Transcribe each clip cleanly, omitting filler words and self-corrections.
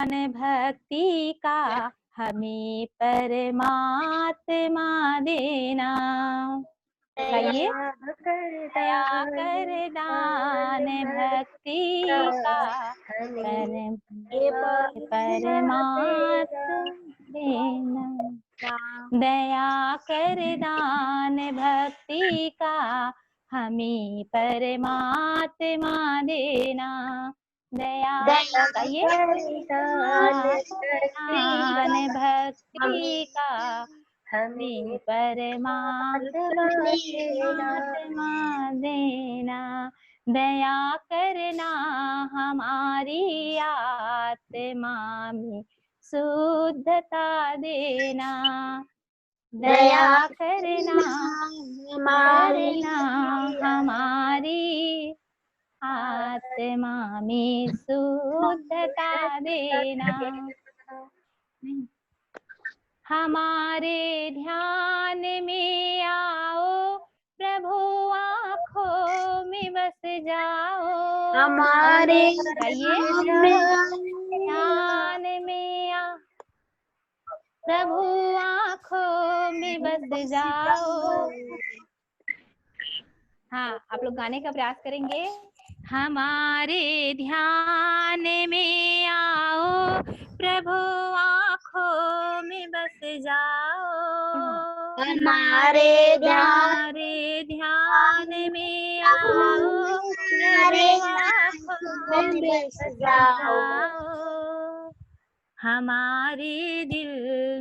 भक्ति का हमें परमात्मा देना। गाइए। दया कर दान भक्ति का परमात्मा देना। दया कर दान भक्ति का हमें परमात्मा देना। दया कहिए। दान भक्ति का हमें परमात्मा देना। दया करना हमारी आत्मा में शुद्धता देना। दया करना हमारी आत्मा में शुद्धता देना। हमारे ध्यान में आओ प्रभु, आँखों में बस जाओ। हमारे ध्यान में आओ प्रभु, आँखों में बस जाओ। हाँ, आप लोग गाने का प्रयास करेंगे। हमारे ध्यान में आओ प्रभु, आँखों में बस जाओ। हमारे ध्यान में आओ प्रभु, आँखों में बस जाओ। हमारे दिल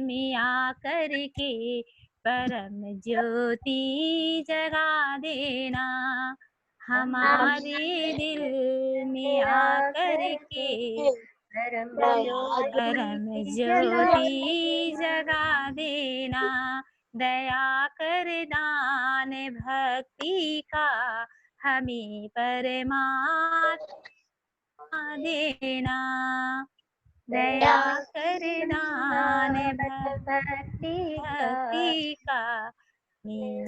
में आकर के परम ज्योति जगा देना। हमारे दिल में आकर के परम ज्योति जगा देना। दया कर दान भक्ति का हमें परमात्मा देना। दया कर दान भक्ति का हमें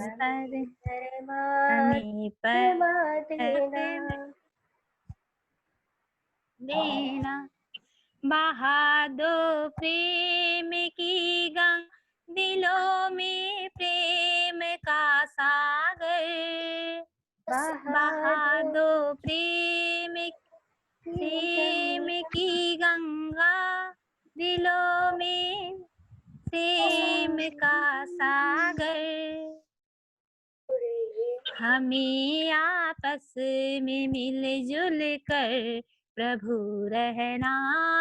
देना। बहा दो प्रेम की गंगा दिलों में प्रेम का सागर। बहा दो प्रेम की गंगा दिलों में प्रेम का सागर। हमें आपस में मिलजुल कर प्रभु रहना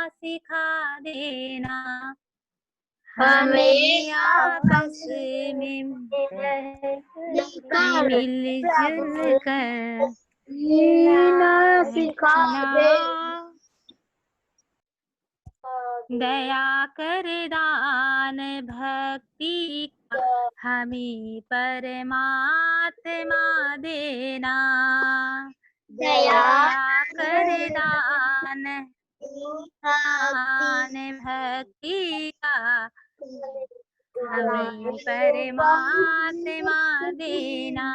सिखा देना। हमें आपस में मिलजुल कर सिखा दे। दया कर दान भक्ति का हमें परमात्मा देना। दया कर दान भक्ति का हमें परमात्मा देना।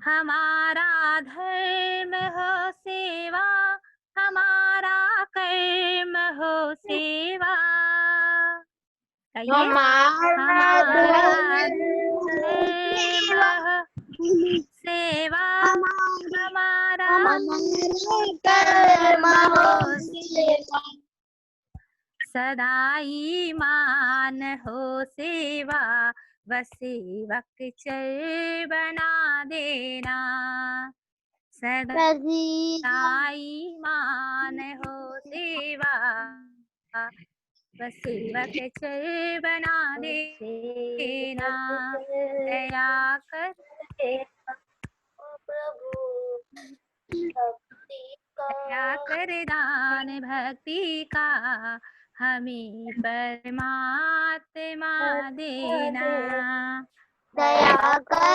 हमारा धर्म हो सेवा, हमारा कर्म हो सेवा। हमारा सेवा, हमारा कर्म हो सेवा। सदा ईमान हो सेवा, व सेवक चर बना देना। सदा ईमान हो सेवा, व सेवक चर बना देना। दया कर दया कर दान भक्ति का हमें परमात्मा देना। दया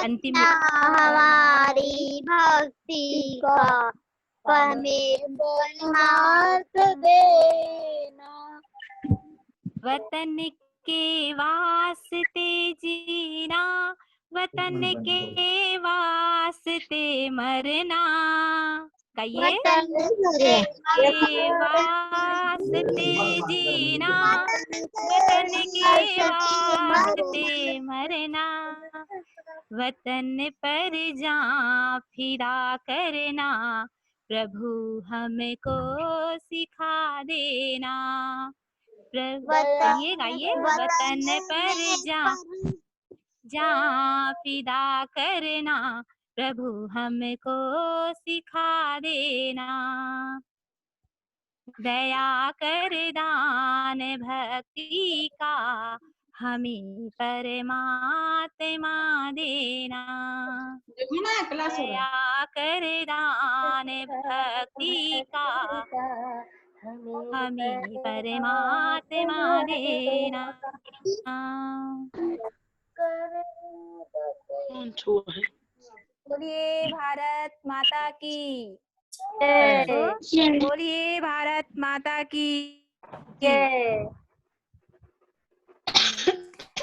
अंतिम हमारी भक्ति का हमें परमात्मा देना। वतन के वास्ते जीना, वतन के वास्ते मरना। गाइए। वास्ते जीना, वतन के वास्ते मरना, वतन पर जा फिरा करना, प्रभु हमको सिखा देना। गाइए गाइए। वतन पर जा फिदा करना, प्रभु हमको सिखा देना। दया कर दान भक्ति का, हमें परमात्मा देना। दया कर दान भक्ति का, हमें परमात्मा देना। बोलिए भारत माता की। बोलिए भारत माता की।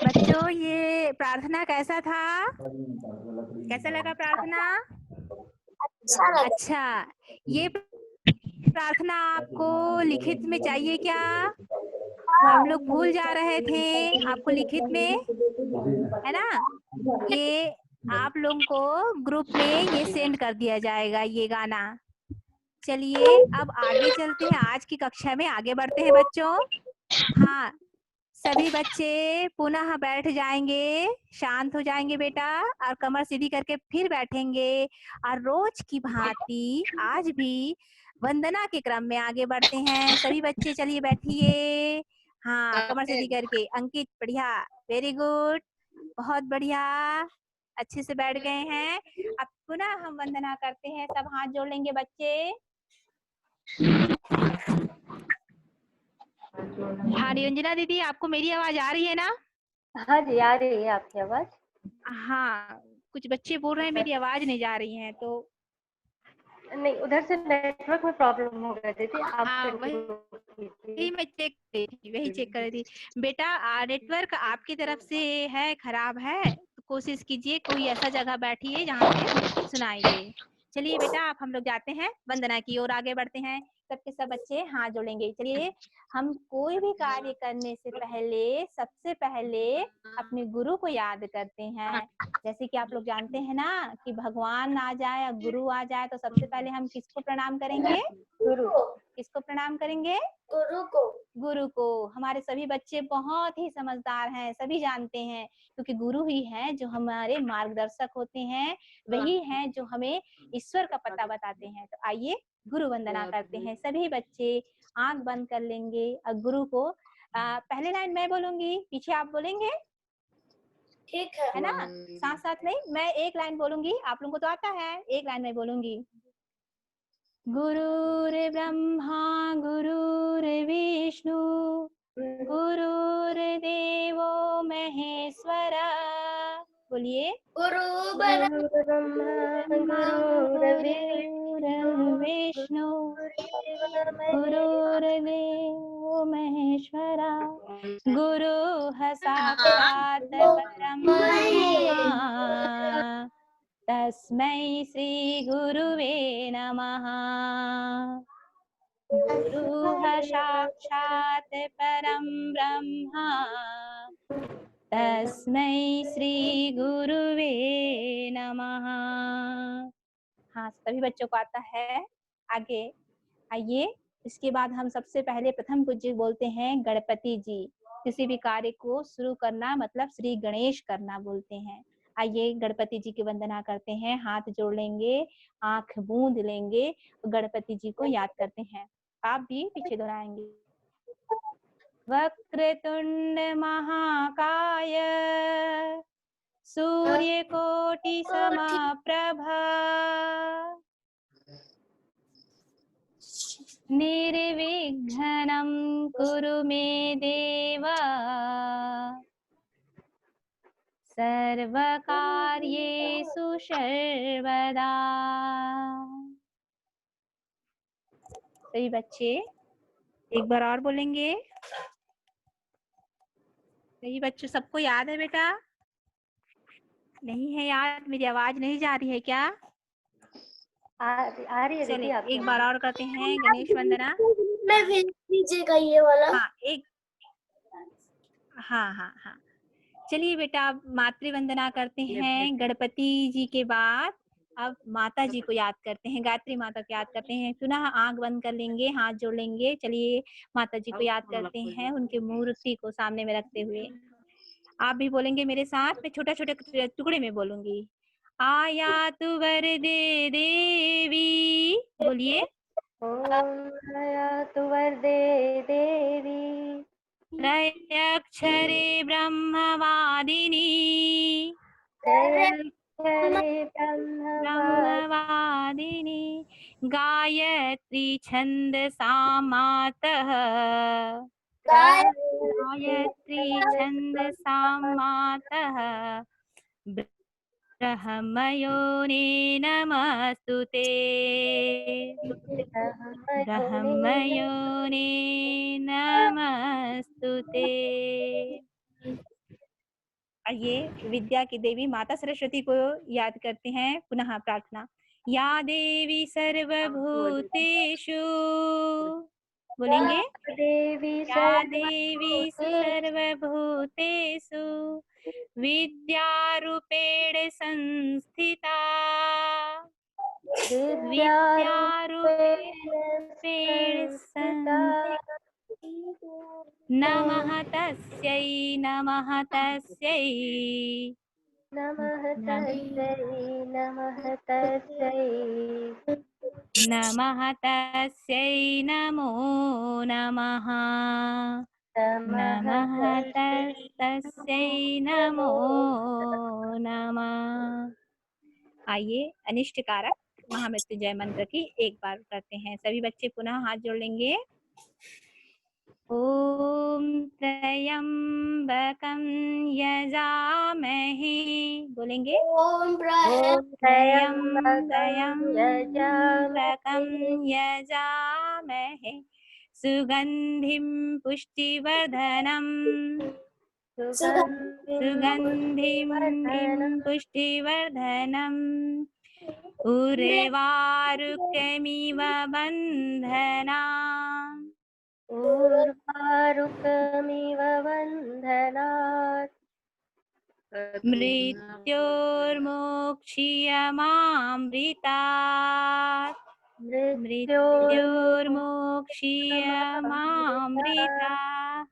बच्चों, ये प्रार्थना कैसा था? कैसा लगा प्रार्थना? अच्छा, ये प्रार्थना आपको लिखित में चाहिए क्या? हम लोग भूल जा रहे थे आपको लिखित में, है ना? ये आप लोगों को ग्रुप में ये सेंड कर दिया जाएगा ये गाना। चलिए अब आगे चलते हैं, आज की कक्षा में आगे बढ़ते हैं बच्चों। हाँ, सभी बच्चे पुनः बैठ जाएंगे, शांत हो जाएंगे बेटा, और कमर सीधी करके फिर बैठेंगे, और रोज की भांति आज भी वंदना के क्रम में आगे बढ़ते हैं। सभी बच्चे चलिए बैठिए। हाँ, कमर सीधी करके। अंकित बढ़िया, वेरी गुड, बहुत बढ़िया, अच्छे से बैठ गए हैं। अब पुनः हम वंदना करते हैं, सब हाथ जोड़ लेंगे बच्चे। हाँ निरंजना दीदी, आपको मेरी आवाज आ रही है ना? हाँ जी, आ रही है आपकी आवाज। हाँ, कुछ बच्चे बोल रहे हैं मेरी आवाज नहीं जा रही है, तो नहीं, उधर से नेटवर्क में प्रॉब्लम हो गई थी। आप हाँ, वही मैं चेक कर रही थी बेटा। नेटवर्क आपकी तरफ से है, खराब है, तो कोशिश कीजिए कोई ऐसा जगह बैठिए जहाँ से सुनाई दे। चलिए बेटा, आप हम लोग जाते हैं वंदना की ओर, आगे बढ़ते हैं। सबके सब बच्चे हाथ जोड़ेंगे। चलिए, हम कोई भी कार्य करने से पहले सबसे पहले अपने गुरु को याद करते हैं। जैसे कि आप लोग जानते हैं ना कि भगवान आ जाए या गुरु आ जाए तो सबसे पहले हम किसको प्रणाम करेंगे? गुरु। किसको प्रणाम करेंगे? गुरु को। गुरु को। हमारे सभी बच्चे बहुत ही समझदार हैं, सभी जानते हैं, क्योंकि गुरु ही हैं जो हमारे मार्गदर्शक होते हैं, वही हैं जो हमें ईश्वर का पता बताते हैं। तो आइए गुरु वंदना करते हैं। सभी बच्चे आंख बंद कर लेंगे और गुरु को पहले लाइन मैं बोलूंगी, पीछे आप बोलेंगे, ठीक है ना? साथ साथ नहीं, मैं एक लाइन बोलूंगी, आप लोगों को तो आता है, एक लाइन मैं बोलूंगी। गुरुर्ब्रह्मा गुरुर्विष्णु गुरुर्देवो महेश्वर। बोलिए। गुरु गुरुर्विष्णु गुरुर्देवो महेश्वर, गुरुः साक्षात् परं ब्रह्म, तस्मै श्री गुरुवे नमः। गुरुः साक्षात् परं ब्रह्म, तस्मै श्री गुरुवे नमः। हाँ, सभी बच्चों को आता है। आगे आइए, इसके बाद हम सबसे पहले प्रथम पूज्य बोलते हैं गणपति जी। किसी भी कार्य को शुरू करना मतलब श्री गणेश करना बोलते हैं। आइए गणपति जी की वंदना करते हैं, हाथ जोड़ लेंगे, आंख मूंद लेंगे, गणपति जी को याद करते हैं। आप भी पीछे दोहराएंगे। वक्रतुंड महाकाय सूर्यकोटि समप्रभा निर्विघ्नं कुरु मे देव सर्वकार्येषु सर्वदा। सभी बच्चे एक बार और बोलेंगे। सही बच्चों, सबको याद है बेटा? नहीं है याद? मेरी आवाज नहीं जा रही है क्या? आ रही है दीदी चलिए आपकी एक बार और करते हैं गणेश वंदना। मैं भेज दीजिएगा ये वाला। हाँ एक, हाँ हाँ हाँ, चलिए बेटा अब मातृ वंदना करते हैं गणपति जी के बाद। अब माता जी को याद करते हैं, गायत्री माता को याद करते हैं। पुनः आंख बंद कर लेंगे, हाथ जोड़ लेंगे। चलिए माता जी को याद करते हैं, उनके मूर्ति को सामने में रखते हुए। आप भी बोलेंगे मेरे साथ, मैं छोटे छोटे टुकड़े में बोलूंगी। आया तू वर दे देवी, बोलिए। ओम आया तु वरदे देवी त्रयक्षरे ब्रह्मवादिनी, त्रयक्षरे ब्रह्मवादिनी ब्रह्मवादिनी गायत्री छन्दसा मातः, गायत्री छन्दसा मातः ब्रह्मयोने नमस्तुते, ब्रह्मयोने नमस्तुते। आइए विद्या की देवी माता सरस्वती को याद करते हैं। पुनः प्रार्थना। या देवी सर्वभूतेषु, बोलेंगे। देवी या देवी सर्वभूतेषु विद्यारूपेण संस्थिता, विद्यारूपेण संस्थिता। नमः तस्यै, नमः तस्यै, नमः तस्यै नमः तस्यै नमः तस्यै, नमो नमः, नमः तस्यै, नमो नमः। आइए अनिष्टकारक महामृत्युंजय मंत्र की एक बार करते हैं। सभी बच्चे पुनः हाथ जोड़ लेंगे। ओम त्र्यंबकं यजामहे, बोलेंगे। ओम त्र्यंबकं यजामहे सुगंधिं पुष्टिवर्धनम्, सुगंधिं पुष्टिवर्धनम् उर्वारुकमिव बन्धनान्, उर्वारुकमिव बन्धनात् मृत्योर्मोक्ष्यमामृतात्, मृत्योर्मोक्ष्यमामृतात्।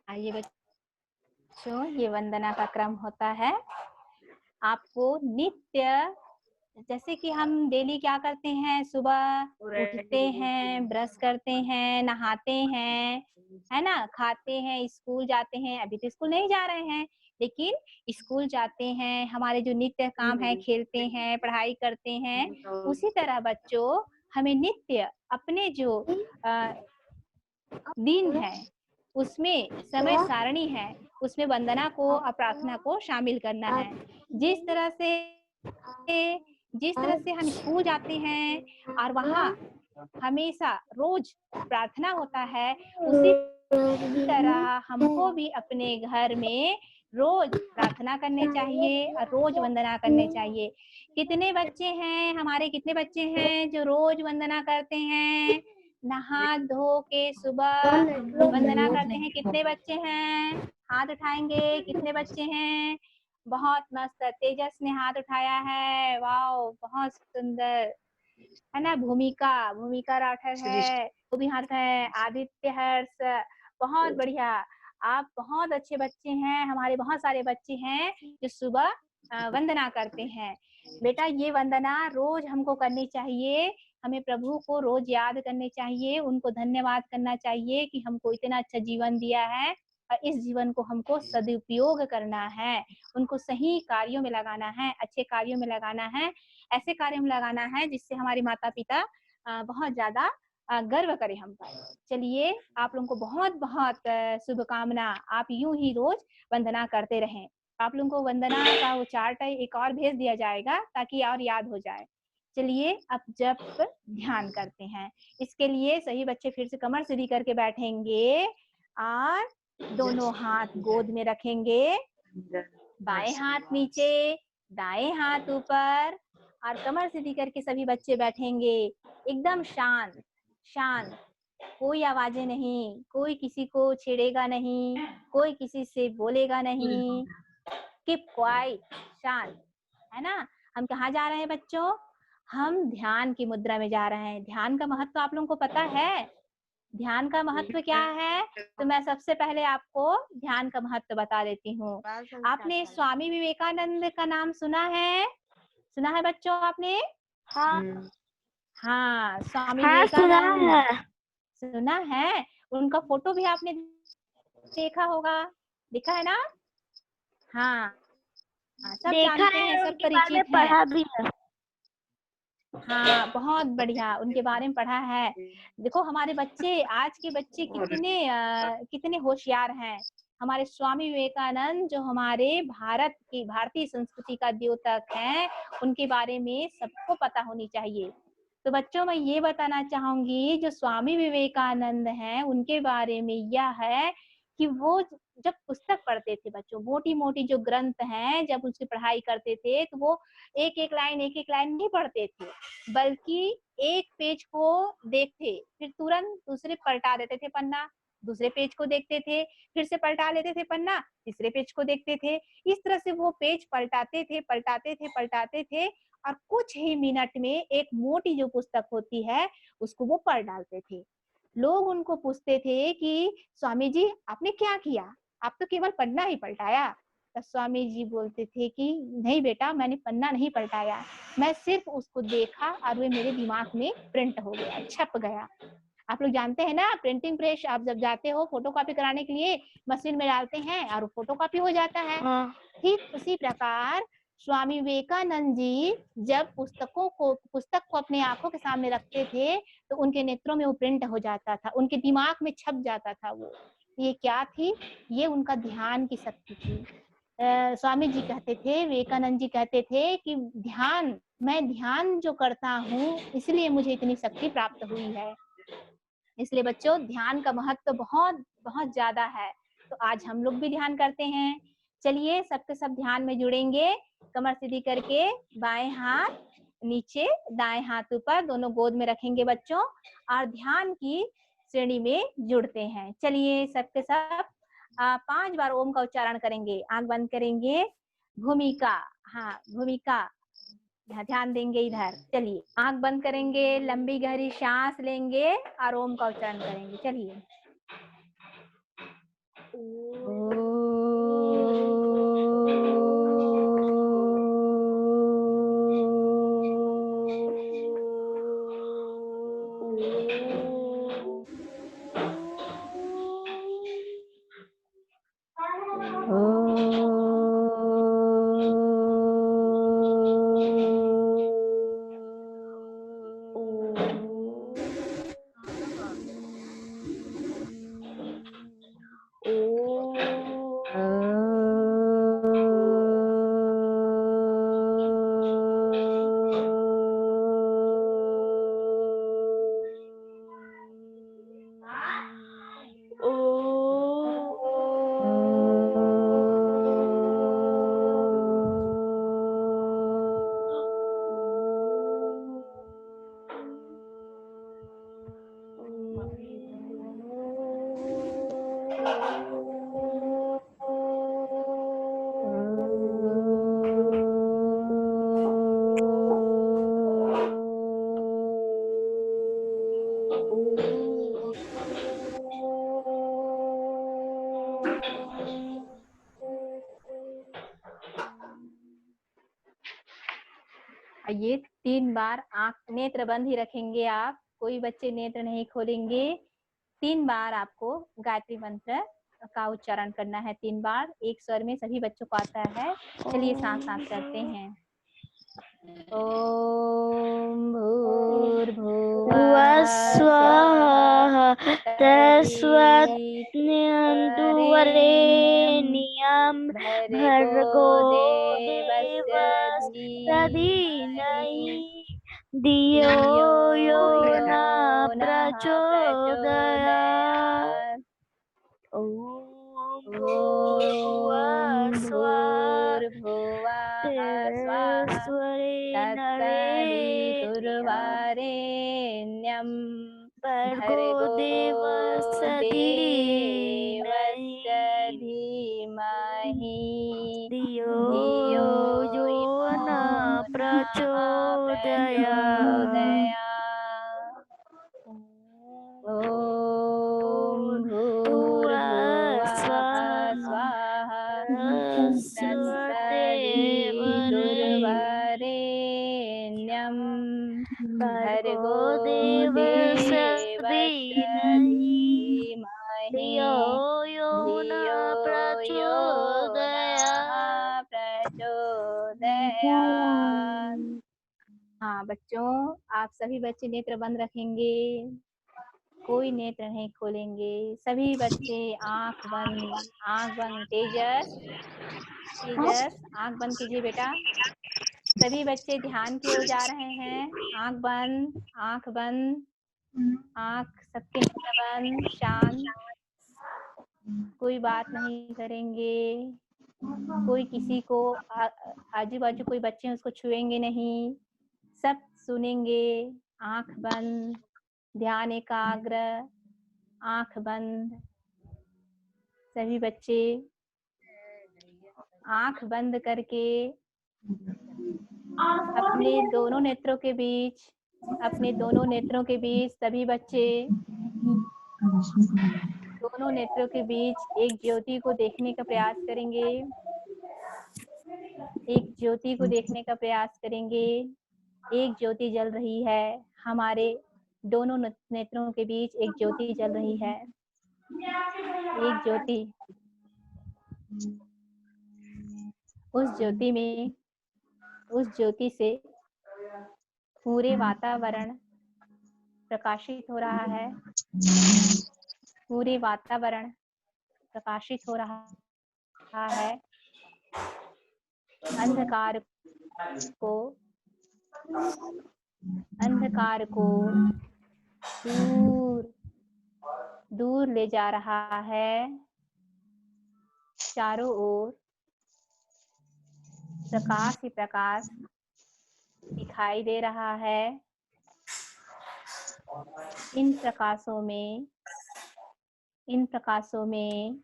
आइए बच्चों, ये वंदना का क्रम होता है। आपको नित्य, जैसे कि हम डेली क्या करते हैं, सुबह उठते हैं, ब्रश करते हैं, नहाते हैं, है ना, खाते हैं, स्कूल जाते हैं। अभी तो स्कूल नहीं जा रहे हैं, लेकिन स्कूल जाते हैं, हमारे जो नित्य काम है, खेलते हैं, पढ़ाई करते हैं। उसी तरह बच्चों हमें नित्य अपने जो दिन है, उसमें समय सारणी है, उसमें वंदना को और प्रार्थना को शामिल करना है। जिस तरह से हम स्कूल जाते हैं और वहाँ हमेशा रोज प्रार्थना होता है, उसी तरह हमको भी अपने घर में रोज प्रार्थना करने चाहिए और रोज वंदना करने चाहिए। कितने बच्चे हैं हमारे, कितने बच्चे हैं जो रोज वंदना करते हैं, नहा धो के सुबह वंदना करते हैं? कितने बच्चे हैं, हाथ उठाएंगे। कितने बच्चे हैं? बहुत मस्त, तेजस ने हाथ उठाया है, वाओ बहुत सुंदर, है ना। भूमिका राठौर है, वो भी हाथ है। आदित्य हर्ष, बहुत बढ़िया, आप बहुत अच्छे बच्चे हैं। हमारे बहुत सारे बच्चे हैं जो सुबह वंदना करते हैं। बेटा ये वंदना रोज हमको करनी चाहिए, हमें प्रभु को रोज याद करने चाहिए, उनको धन्यवाद करना चाहिए कि हमको इतना अच्छा जीवन दिया है और इस जीवन को हमको सदुपयोग करना है, उनको सही कार्यों में लगाना है, अच्छे कार्यों में लगाना है, ऐसे कार्यों में लगाना है जिससे हमारे माता पिता बहुत ज्यादा गर्व करें हम पर। चलिए आप लोगों को बहुत बहुत शुभकामना। आप यूं ही रोज वंदना करते रहें। आप लोगों को वंदना का वो चार्ट एक और भेज दिया जाएगा ताकि और याद हो जाए। चलिए अब जप ध्यान करते हैं। इसके लिए सभी बच्चे फिर से कमर सीधी करके बैठेंगे और दोनों हाथ गोद में रखेंगे, बाएं हाथ नीचे, दाएं हाथ ऊपर और कमर सीधी करके सभी बच्चे बैठेंगे, एकदम शांत शांत, कोई आवाजें नहीं, कोई किसी को छेड़ेगा नहीं, कोई किसी से बोलेगा नहीं, कीप क्वाइट, शांत, है ना। हम कहाँ जा रहे हैं बच्चों? हम ध्यान की मुद्रा में जा रहे हैं। ध्यान का महत्व आप लोगों को पता है? ध्यान का महत्व क्या है? तो मैं सबसे पहले आपको ध्यान का महत्व बता देती हूँ। आपने स्वामी विवेकानंद का नाम सुना है? सुना है बच्चों आपने? हाँ हाँ, स्वामी हाँ सुना विवेकानंद है। सुना है। उनका फोटो भी आपने देखा होगा, देखा है ना? हाँ, सब देखा जानते है, हैं, सब उनके बारे में परिचित हैं। पढ़ा भी है। हाँ, बहुत बढ़िया, उनके बारे में पढ़ा है। देखो हमारे बच्चे, आज के बच्चे कितने होशियार हैं। हमारे स्वामी विवेकानंद जो हमारे भारत की, भारतीय संस्कृति का द्योतक हैं, उनके बारे में सबको पता होनी चाहिए। तो बच्चों मैं ये बताना चाहूंगी, जो स्वामी विवेकानंद हैं उनके बारे में यह है कि वो जब पुस्तक पढ़ते थे बच्चों, मोटी मोटी जो ग्रंथ हैं, जब उसकी पढ़ाई करते थे तो वो एक एक लाइन नहीं पढ़ते थे, बल्कि एक पेज को देखते, फिर तुरंत दूसरे पलटा देते थे पन्ना, दूसरे पेज को देखते थे, फिर से पलटा लेते थे पन्ना, तीसरे पेज को देखते थे। इस तरह से वो पेज पलटाते थे और कुछ ही मिनट में एक मोटी जो पुस्तक होती है उसको वो पढ़ डालते थे। लोग उनको पूछते थे कि स्वामी जी आपने क्या किया, आप तो केवल पन्ना ही पलटाया। तब स्वामी जी बोलते थे कि नहीं बेटा, मैंने पन्ना नहीं पलटाया, मैं सिर्फ उसको देखा और वे मेरे दिमाग में प्रिंट हो गया, छप गया। आप लोग जानते हैं ना, प्रिंटिंग प्रेस आप जब जाते हो फोटो कॉपी कराने के लिए, मशीन में डालते हैं और फोटो कॉपी हो जाता है। हाँ। ठीक उसी प्रकार स्वामी विवेकानंद जी जब पुस्तक को अपने आंखों के सामने रखते थे तो उनके नेत्रों में वो प्रिंट हो जाता था, उनके दिमाग में छप जाता था वो। ये क्या थी? ये उनका ध्यान की शक्ति थी। स्वामी जी कहते थे, विवेकानंद जी कहते थे कि मैं ध्यान जो करता हूँ इसलिए मुझे इतनी शक्ति प्राप्त हुई है। इसलिए बच्चों ध्यान का महत्व बहुत बहुत ज्यादा है। तो आज हम लोग भी ध्यान करते हैं। चलिए सबके सब ध्यान में जुड़ेंगे, कमर सीधी करके, बाएं हाथ नीचे, दाएं हाथ ऊपर, दोनों गोद में रखेंगे बच्चों और ध्यान की श्रेणी में जुड़ते हैं। चलिए सबके सब 5 बार ओम का उच्चारण करेंगे। आंख बंद करेंगे। भूमिका, हाँ भूमिका, ध्यान देंगे इधर। चलिए आंख बंद करेंगे, लंबी गहरी सांस लेंगे और ओम का उच्चारण करेंगे। चलिए ये 3 बार आंख नेत्र बंद ही रखेंगे आप, कोई बच्चे नेत्र नहीं खोलेंगे। 3 बार आपको गायत्री मंत्र का उच्चारण करना है, 3 बार एक स्वर में, सभी बच्चों को आता है। चलिए साथ साथ करते हैं। ओम भूर्भुवः स्वः तस्मात्वरेण्यं भर्गो देवस्य धीमहि धियो यो न प्रचोदयात्। ॐ भूर्भुवः स्वः वरेण्यं भर्गो देवस्य देवस्य धीमहि धियो धियो यो न प्रचोदयात्। ॐ भूर्भुवः स्वाहा तत्सवितुर्वरेण्यं भर्गो देवस्य धीमहि धियो यो न धियो यो नः प्रचोदयात्। हाँ बच्चों, आप सभी बच्चे नेत्र बंद रखेंगे, कोई नेत्र नहीं खोलेंगे। सभी बच्चे आंख बंद। तेजस आंख बंद कीजिए बेटा। सभी बच्चे ध्यान की ओर जा रहे हैं। आंख बंद, आंख सबके नेत्र बंद, शांत। कोई बात नहीं करेंगे, कोई किसी को आजू बाजू कोई बच्चे हैं उसको छुएंगे नहीं, सब सुनेंगे। आंख बंद, ध्यान एकाग्र, आंख बंद। सभी बच्चे आंख बंद करके अपने दोनों नेत्रों के बीच सभी बच्चे दोनों नेत्रों के बीच एक ज्योति को देखने का प्रयास करेंगे। एक ज्योति को देखने का प्रयास करेंगे। एक ज्योति जल रही है, हमारे दोनों नेत्रों के बीच एक ज्योति जल रही है। एक ज्योति, उस ज्योति से पूरे वातावरण प्रकाशित हो रहा है। पूरे वातावरण प्रकाशित हो रहा है। अंधकार को दूर ले जा रहा है। चारों ओर प्रकाश ही प्रकाश दिखाई दे रहा है। इन प्रकाशों में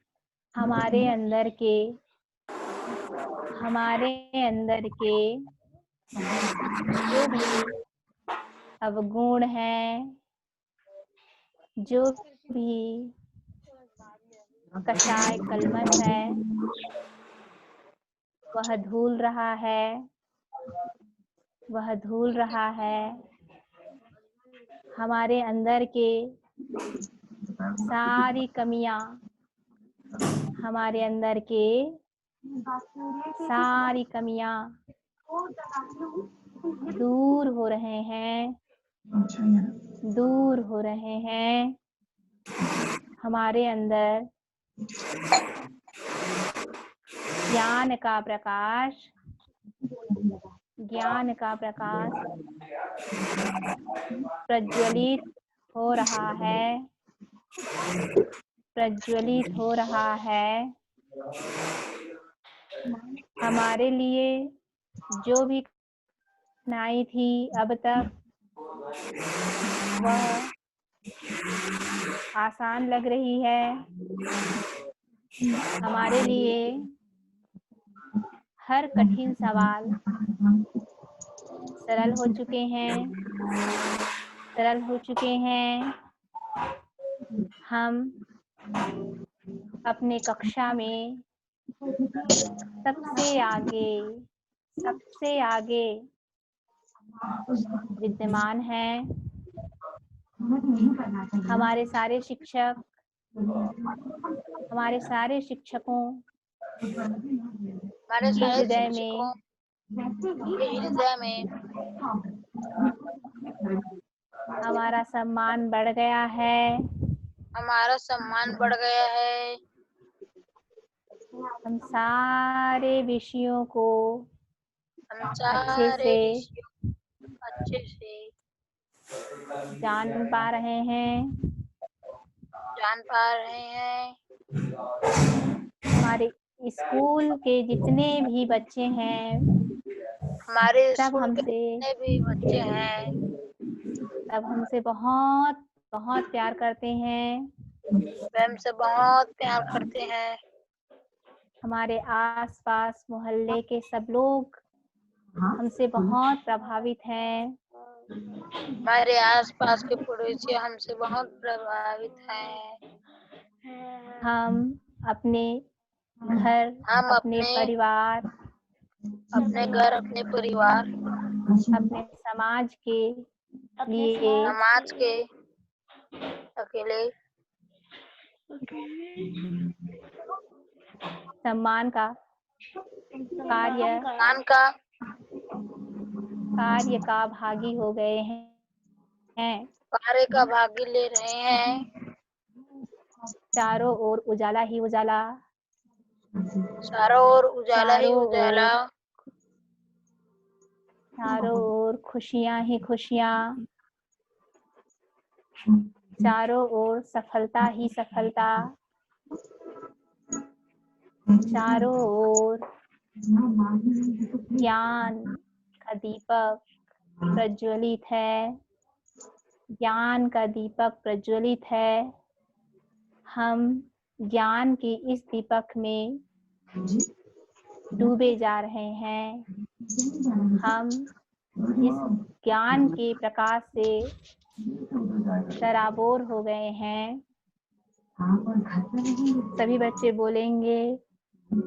हमारे अंदर के जो भी अवगुण हैं, जो भी कषाय कल्मश है, वह धुल रहा है। हमारे अंदर के सारी कमियां, दूर हो रहे हैं। हमारे अंदर ज्ञान का प्रकाश प्रज्वलित हो रहा है। हमारे लिए जो भी कठिनाई थी अब तक, वह आसान लग रही है। हमारे लिए हर कठिन सवाल सरल हो चुके हैं। हम अपने कक्षा में सबसे आगे विद्यमान हैं। हमारे सारे शिक्षकों के हृदय में हमारा सम्मान बढ़ गया है। हम सारे विषयों को अच्छे से जान पा रहे हैं। हमारे स्कूल के जितने भी बच्चे हैं, सब हमसे सब हमसे बहुत बहुत प्यार करते हैं। वे हमसे बहुत प्यार करते हैं। हमारे आसपास मोहल्ले के सब लोग हमसे बहुत प्रभावित हैं। हमारे आसपास के पड़ोसी हमसे बहुत प्रभावित हैं। हम अपने घर, हम अपने परिवार, अपने घर, अपने परिवार, अपने समाज के लिए समाज के अकेले सम्मान का सम्मान कार्य का भागी हो गए हैं। कार्य का भागी ले रहे हैं। चारों ओर उजाला ही उजाला, चारों ओर उजाला ही उजाला, चारों ओर खुशियां ही खुशियां, चारों ओर सफलता ही सफलता, चारों ओर ज्ञान का दीपक प्रज्वलित है, ज्ञान का दीपक प्रज्वलित है। हम ज्ञान के इस दीपक में डूबे जा रहे हैं। हम इस ज्ञान के प्रकाश से सराबोर हो गए हैं। सभी बच्चे बोलेंगे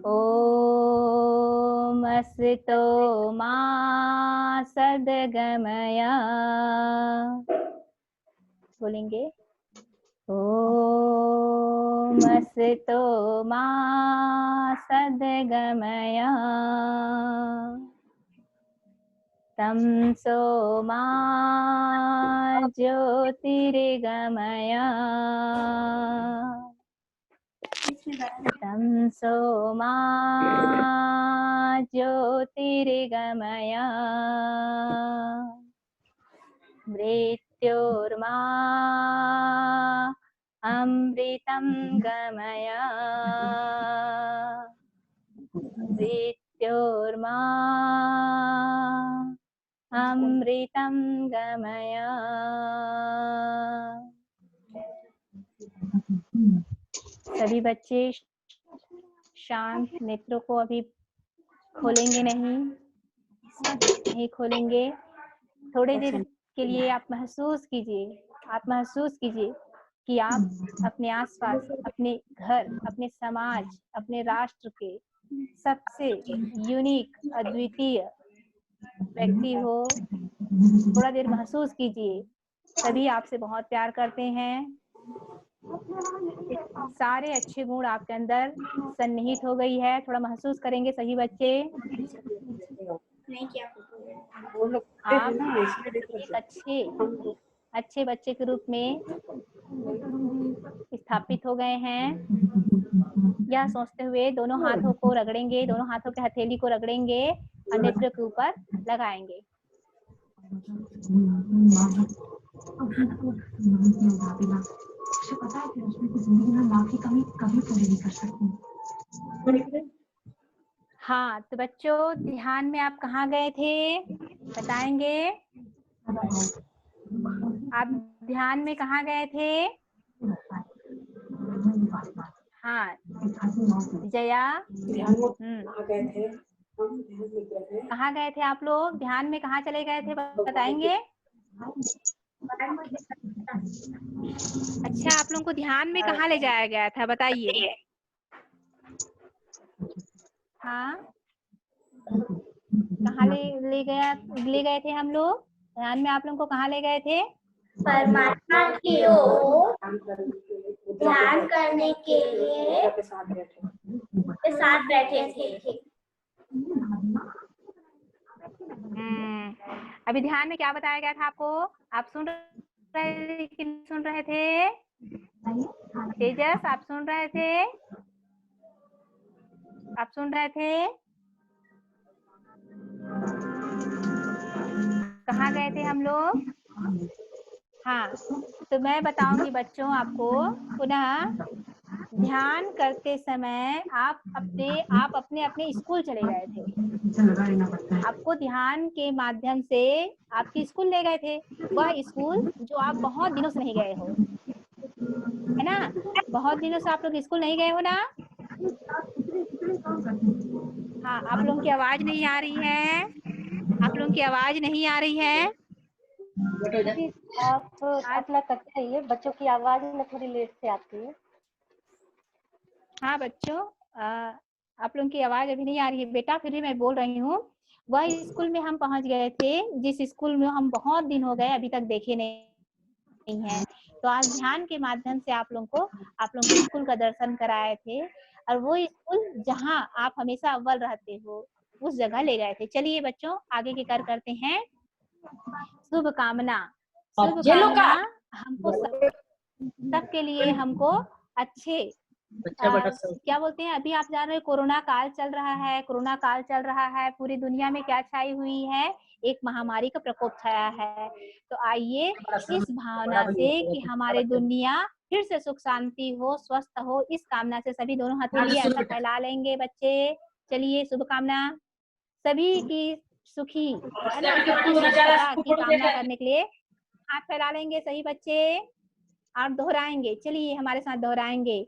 ओम असतो मा सद्गमय। बोलेंगे ओम असतो मा सद्गमय तमसो मा ज्योतिर्गमय तमसो मा ज्योतिर्गमय मृत्योर्मा अमृतं गमय मृत्योर्मा अमृतं गमय। सभी बच्चे शांत नेत्रों को अभी खोलेंगे नहीं खोलेंगे। थोड़ी देर के लिए आप महसूस कीजिए कि आप अपने आसपास, अपने घर, अपने समाज, अपने राष्ट्र के सबसे यूनिक, अद्वितीय व्यक्ति हो। थोड़ा देर महसूस कीजिए, सभी आपसे बहुत प्यार करते हैं। सारे अच्छे गुण आपके अंदर सन्निहित हो गई है। थोड़ा महसूस करेंगे सभी बच्चे। आप एक अच्छे बच्चे के रूप में स्थापित हो गए हैं। यह सोचते हुए दोनों हाथों को रगड़ेंगे, दोनों हाथों के हथेली को रगड़ेंगे और नेत्र के ऊपर लगाएंगे। हाँ, तो बच्चों ध्यान में आप कहाँ गए थे बताएंगे? आप ध्यान में कहाँ गए थे? हाँ जया, कहाँ गए थे आप लोग? ध्यान में कहाँ चले गए थे बताएंगे? अच्छा, आप लोगों को ध्यान में कहाँ ले जाया गया था बताइए। हाँ, कहाँ ले गए थे हम लोग? ध्यान में आप लोगों को कहाँ ले गए थे? परमात्मा की ओर ध्यान करने के लिए साथ बैठे थे। अभी ध्यान में क्या बताया गया था आपको? आप सुन रहे कि नहीं सुन रहे थे? तेजस, आप सुन रहे थे? आप सुन रहे थे? कहाँ गए थे हम लोग? हाँ, तो मैं बताऊंगी बच्चों आपको पुनः ध्यान करते समय आप अपने अपने स्कूल चले गए थे। आपको ध्यान के माध्यम से आपके स्कूल ले गए थे, वह स्कूल जो आप बहुत दिनों से नहीं गए हो, है ना? बहुत दिनों से आप लोग स्कूल नहीं गए हो ना? हाँ, आप लोगों की आवाज नहीं आ रही है, आप लोगों की आवाज नहीं आ रही है। आप अपना करते रहिए, बच्चों की आवाज में थोड़ी लेट से आती है। हाँ बच्चों, आप लोगों की आवाज अभी नहीं आ रही है बेटा, फिर भी मैं बोल रही हूँ। वह स्कूल में हम पहुंच गए थे जिस स्कूल में हम बहुत दिन हो गए अभी तक देखे नहीं है। तो आज ध्यान के माध्यम से आप लोगों को स्कूल का दर्शन कराए थे, और वो स्कूल जहाँ आप हमेशा अव्वल रहते हो उस जगह ले गए थे। चलिए बच्चों, आगे के कार्य करते हैं। शुभ कामना, शुभ कामना हमको सबके लिए, हमको अच्छे क्या बोलते हैं, अभी आप जान रहे हो कोरोना काल चल रहा है, कोरोना काल चल रहा है, पूरी दुनिया में क्या छाई हुई है, एक महामारी का प्रकोप छाया है। तो आइए इस भावना से कि हमारे दुनिया फिर से सुख शांति हो, स्वस्थ हो, इस कामना से सभी दोनों हथेली ऐसा फैला लेंगे बच्चे। चलिए, शुभकामना सभी की सुखी, है ना, सबकी स्वस्थता की कामना करने के लिए हाथ फैला लेंगे सही बच्चे, और दोहराएंगे। चलिए हमारे साथ दोहराएंगे।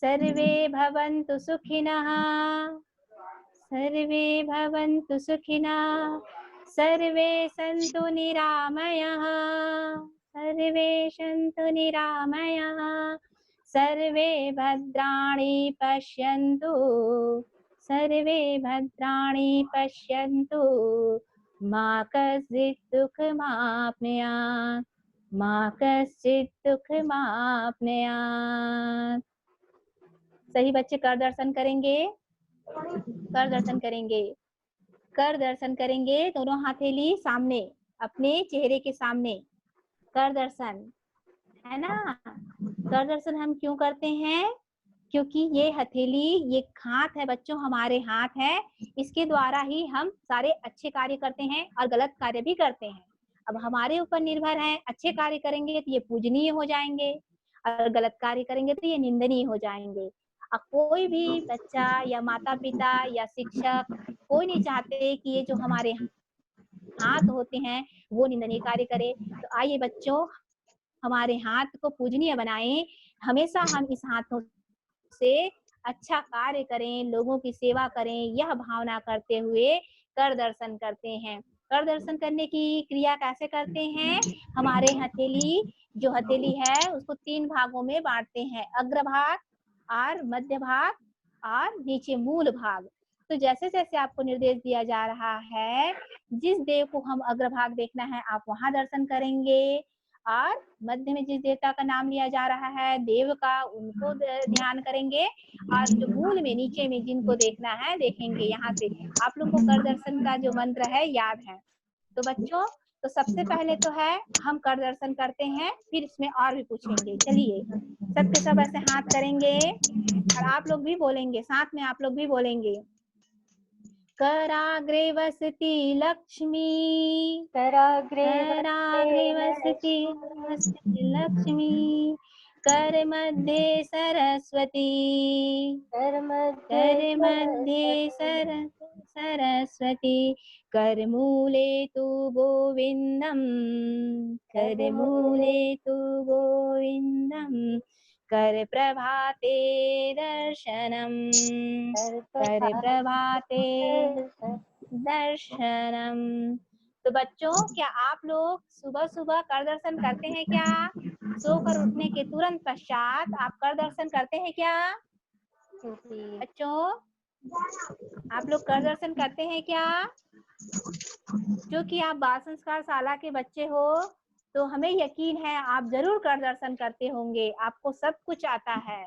सर्वे भवन्तु सुखिनः, सर्वे भवन्तु सुखिनः, सर्वे सन्तु निरामयः, सर्वे सन्तु निरामयः, सर्वे भद्राणि पश्यन्तु, सर्वे भद्राणि पश्यन्तु, मा कश्चित् दुःखमाप्नुयात्, मा कश्चित् दुःखमाप्नुयात्। सही बच्चे कर दर्शन करेंगे, कर दर्शन करेंगे, कर दर्शन करेंगे। दोनों हथेली सामने, अपने चेहरे के सामने, कर दर्शन, है ना? कर दर्शन हम क्यों करते हैं? क्योंकि ये हथेली, ये हाथ है बच्चों, हमारे हाथ है, इसके द्वारा ही हम सारे अच्छे कार्य करते हैं और गलत कार्य भी करते हैं। अब हमारे ऊपर निर्भर है, अच्छे कार्य करेंगे तो ये पूजनीय हो जाएंगे, और गलत कार्य करेंगे तो ये निंदनीय हो जाएंगे। अब कोई भी बच्चा या माता पिता या शिक्षक कोई नहीं चाहते कि ये जो हमारे हाथ होते हैं वो निंदनीय कार्य करे। तो आइए बच्चों, हमारे हाथ को पूजनीय बनाएं, हमेशा हम इस हाथों से अच्छा कार्य करें, लोगों की सेवा करें, यह भावना करते हुए कर दर्शन करते हैं। कर दर्शन करने की क्रिया कैसे करते हैं? हमारे हथेली, जो हथेली है उसको 3 भागों में बांटते हैं, अग्र भाग और मध्य भाग और नीचे मूल भाग। तो जैसे जैसे आपको निर्देश दिया जा रहा है, जिस देव को हम अग्रभाग देखना है आप वहां दर्शन करेंगे, और मध्य में जिस देवता का नाम लिया जा रहा है देव का, उनको ध्यान करेंगे, और जो मूल में नीचे में जिनको देखना है देखेंगे। यहाँ से आप लोग को कर दर्शन का जो मंत्र है याद है। तो बच्चों, तो सबसे पहले तो है हम कर दर्शन करते हैं, फिर इसमें और भी पूछेंगे। चलिए सबके सब ऐसे हाथ करेंगे, और आप लोग भी बोलेंगे, साथ में आप लोग भी बोलेंगे। कराग्रे वसति लक्ष्मी, कराग्रे वसति लक्ष्मी, कर मध्ये सरस्वती, कर मध्ये सरस्वती, कर मूले तु गोविंदम, कर मूले तु गोविंदम, कर प्रभाते दर्शनम, कर प्रभाते दर्शनम। तो बच्चों, क्या आप लोग सुबह सुबह कर दर्शन करते हैं क्या? सोकर उठने के तुरंत पश्चात आप कर दर्शन करते हैं क्या? बच्चों, आप लोग कर दर्शन करते हैं क्या? क्योंकि आप बाल संस्कार शाला के बच्चे हो, तो हमें यकीन है आप जरूर कर दर्शन करते होंगे, आपको सब कुछ आता है।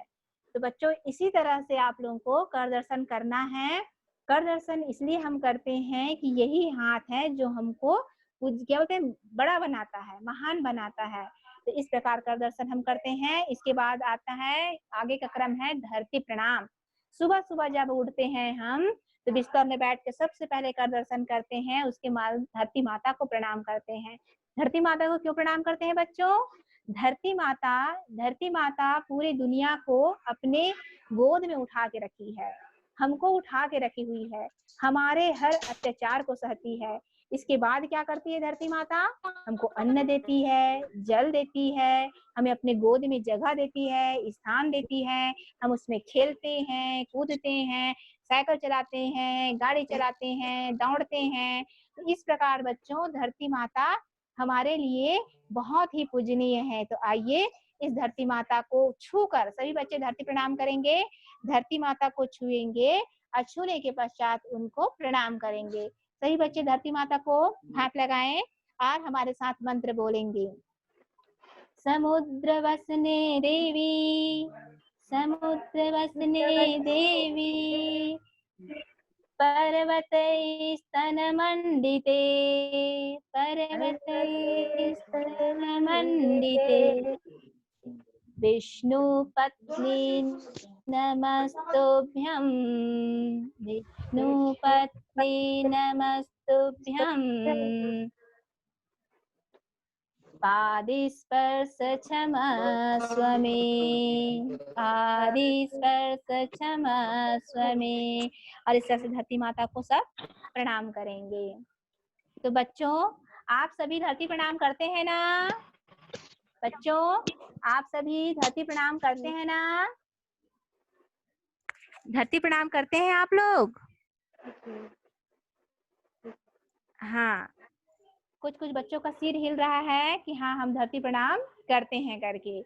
तो बच्चों, इसी तरह से आप लोगों को कर दर्शन करना है। कर दर्शन इसलिए हम करते हैं कि यही हाथ है जो हमको क्या बोलते हैं, बड़ा बनाता है, महान बनाता है। तो इस प्रकार कर दर्शन हम करते हैं। इसके बाद आता है, आगे का क्रम है धरती प्रणाम। सुबह सुबह जब उठते हैं हम, तो बिस्तर में बैठ के सबसे पहले कर दर्शन करते हैं, उसके बाद धरती माता को प्रणाम करते हैं। धरती माता को क्यों प्रणाम करते हैं बच्चों? धरती माता पूरी दुनिया को अपने गोद में उठा के रखी है, हमको उठा के रखी हुई है, हमारे हर अत्याचार को सहती है। इसके बाद क्या करती है धरती माता? हमको अन्न देती है, जल देती है, हमें अपने गोद में जगह देती है, स्थान देती है, हम उसमें खेलते हैं, कूदते हैं, साइकिल चलाते हैं, गाड़ी चलाते हैं, दौड़ते हैं। तो इस प्रकार बच्चों धरती माता हमारे लिए बहुत ही पूजनीय है। तो आइए इस धरती माता को छूकर सभी बच्चे धरती प्रणाम करेंगे, धरती माता को छुएंगे और छूने के पश्चात उनको प्रणाम करेंगे। सभी बच्चे धरती माता को हाथ लगाएं और हमारे साथ मंत्र बोलेंगे। समुद्र वसने देवी, समुद्र वसने देवी, पर्वतै स्तनमण्डिते, पर्वतै स्तनमण्डिते, विष्णुपत्नी नमस्तुभ्यं, विष्णुपत्नी नमस्तुभ्यं, पादिस्पर्श क्षमस्व मे, पादिस्पर्श क्षमस्व मे। और इस तरह से धरती माता को सब प्रणाम करेंगे। तो बच्चों आप सभी धरती प्रणाम करते हैं ना? बच्चों आप सभी धरती प्रणाम करते हैं ना? धरती प्रणाम करते हैं आप लोग? हाँ, कुछ कुछ बच्चों का सिर हिल रहा है कि हाँ हम धरती प्रणाम करते हैं करके।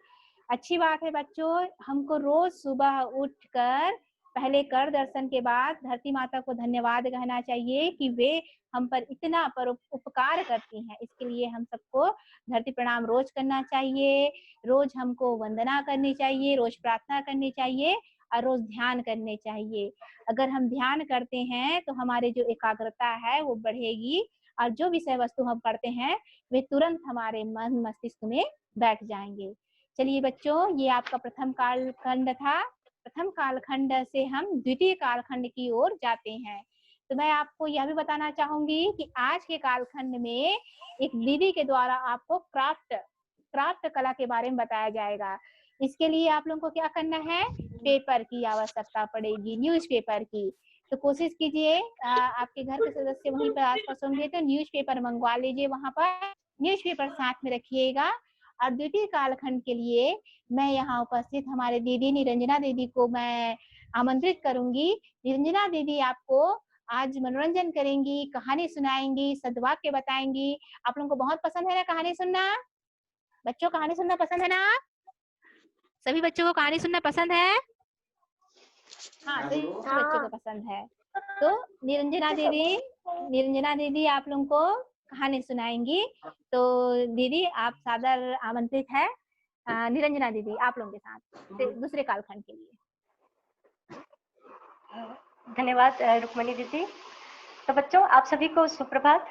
अच्छी बात है बच्चों, हमको रोज सुबह उठकर पहले कर दर्शन के बाद धरती माता को धन्यवाद कहना चाहिए कि वे हम पर इतना उपकार करती हैं। इसके लिए हम सबको धरती प्रणाम रोज करना चाहिए, रोज हमको वंदना करनी चाहिए, रोज प्रार्थना करनी चाहिए और रोज ध्यान करने चाहिए। अगर हम ध्यान करते हैं तो हमारे जो एकाग्रता है वो बढ़ेगी और जो विषय वस्तु हम पढ़ते हैं वे तुरंत हमारे मन मस्तिष्क में बैठ जाएंगे। चलिए बच्चों, ये आपका प्रथम कालखंड था। प्रथम कालखंड से हम द्वितीय कालखंड की ओर जाते हैं। तो मैं आपको यह भी बताना चाहूंगी कि आज के कालखंड में एक दीदी के द्वारा आपको क्राफ्ट कला के बारे में बताया जाएगा। इसके लिए आप लोगों को क्या करना है? पेपर की आवश्यकता पड़ेगी, न्यूज़पेपर की। तो कोशिश कीजिए आपके घर के सदस्य वहीं पर आसपास होंगे तो न्यूज़पेपर मंगवा लीजिए, वहां पर न्यूज़पेपर साथ में रखिएगा। और द्वितीय कालखंड के लिए मैं यहाँ उपस्थित हमारे दीदी निरंजना दीदी को मैं आमंत्रित करूंगी। निरंजना दीदी आपको आज मनोरंजन करेंगी, कहानी सुनाएंगी, सद्वाक्य बताएंगी। आप लोगों को बहुत पसंद है ना कहानी सुनना? बच्चों कहानी सुनना पसंद है ना? सभी बच्चों को कहानी सुनना पसंद है? हाँ, सभी बच्चों को पसंद है। तो निरंजना दीदी आप लोगों को कहानी सुनाएंगी। तो दीदी आप सादर आमंत्रित है। निरंजना दीदी आप लोगों के साथ दूसरे कालखंड के लिए। धन्यवाद रुक्मणी दीदी। तो बच्चों आप सभी को सुप्रभात।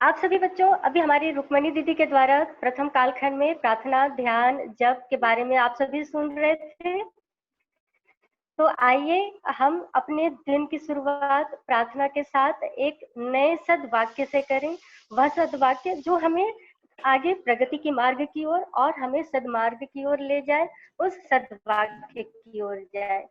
आप सभी बच्चों अभी हमारी रुक्मणी दीदी के द्वारा प्रथम कालखंड में प्रार्थना, ध्यान, जप के बारे में आप सभी सुन रहे थे। तो आइए हम अपने दिन की शुरुआत प्रार्थना के साथ एक नए सद्वाक्य से करें। वह सद्वाक्य जो हमें आगे प्रगति के मार्ग की ओर और हमें सद्मार्ग की ओर ले जाए, उस सद्वाक्य की ओर जाए।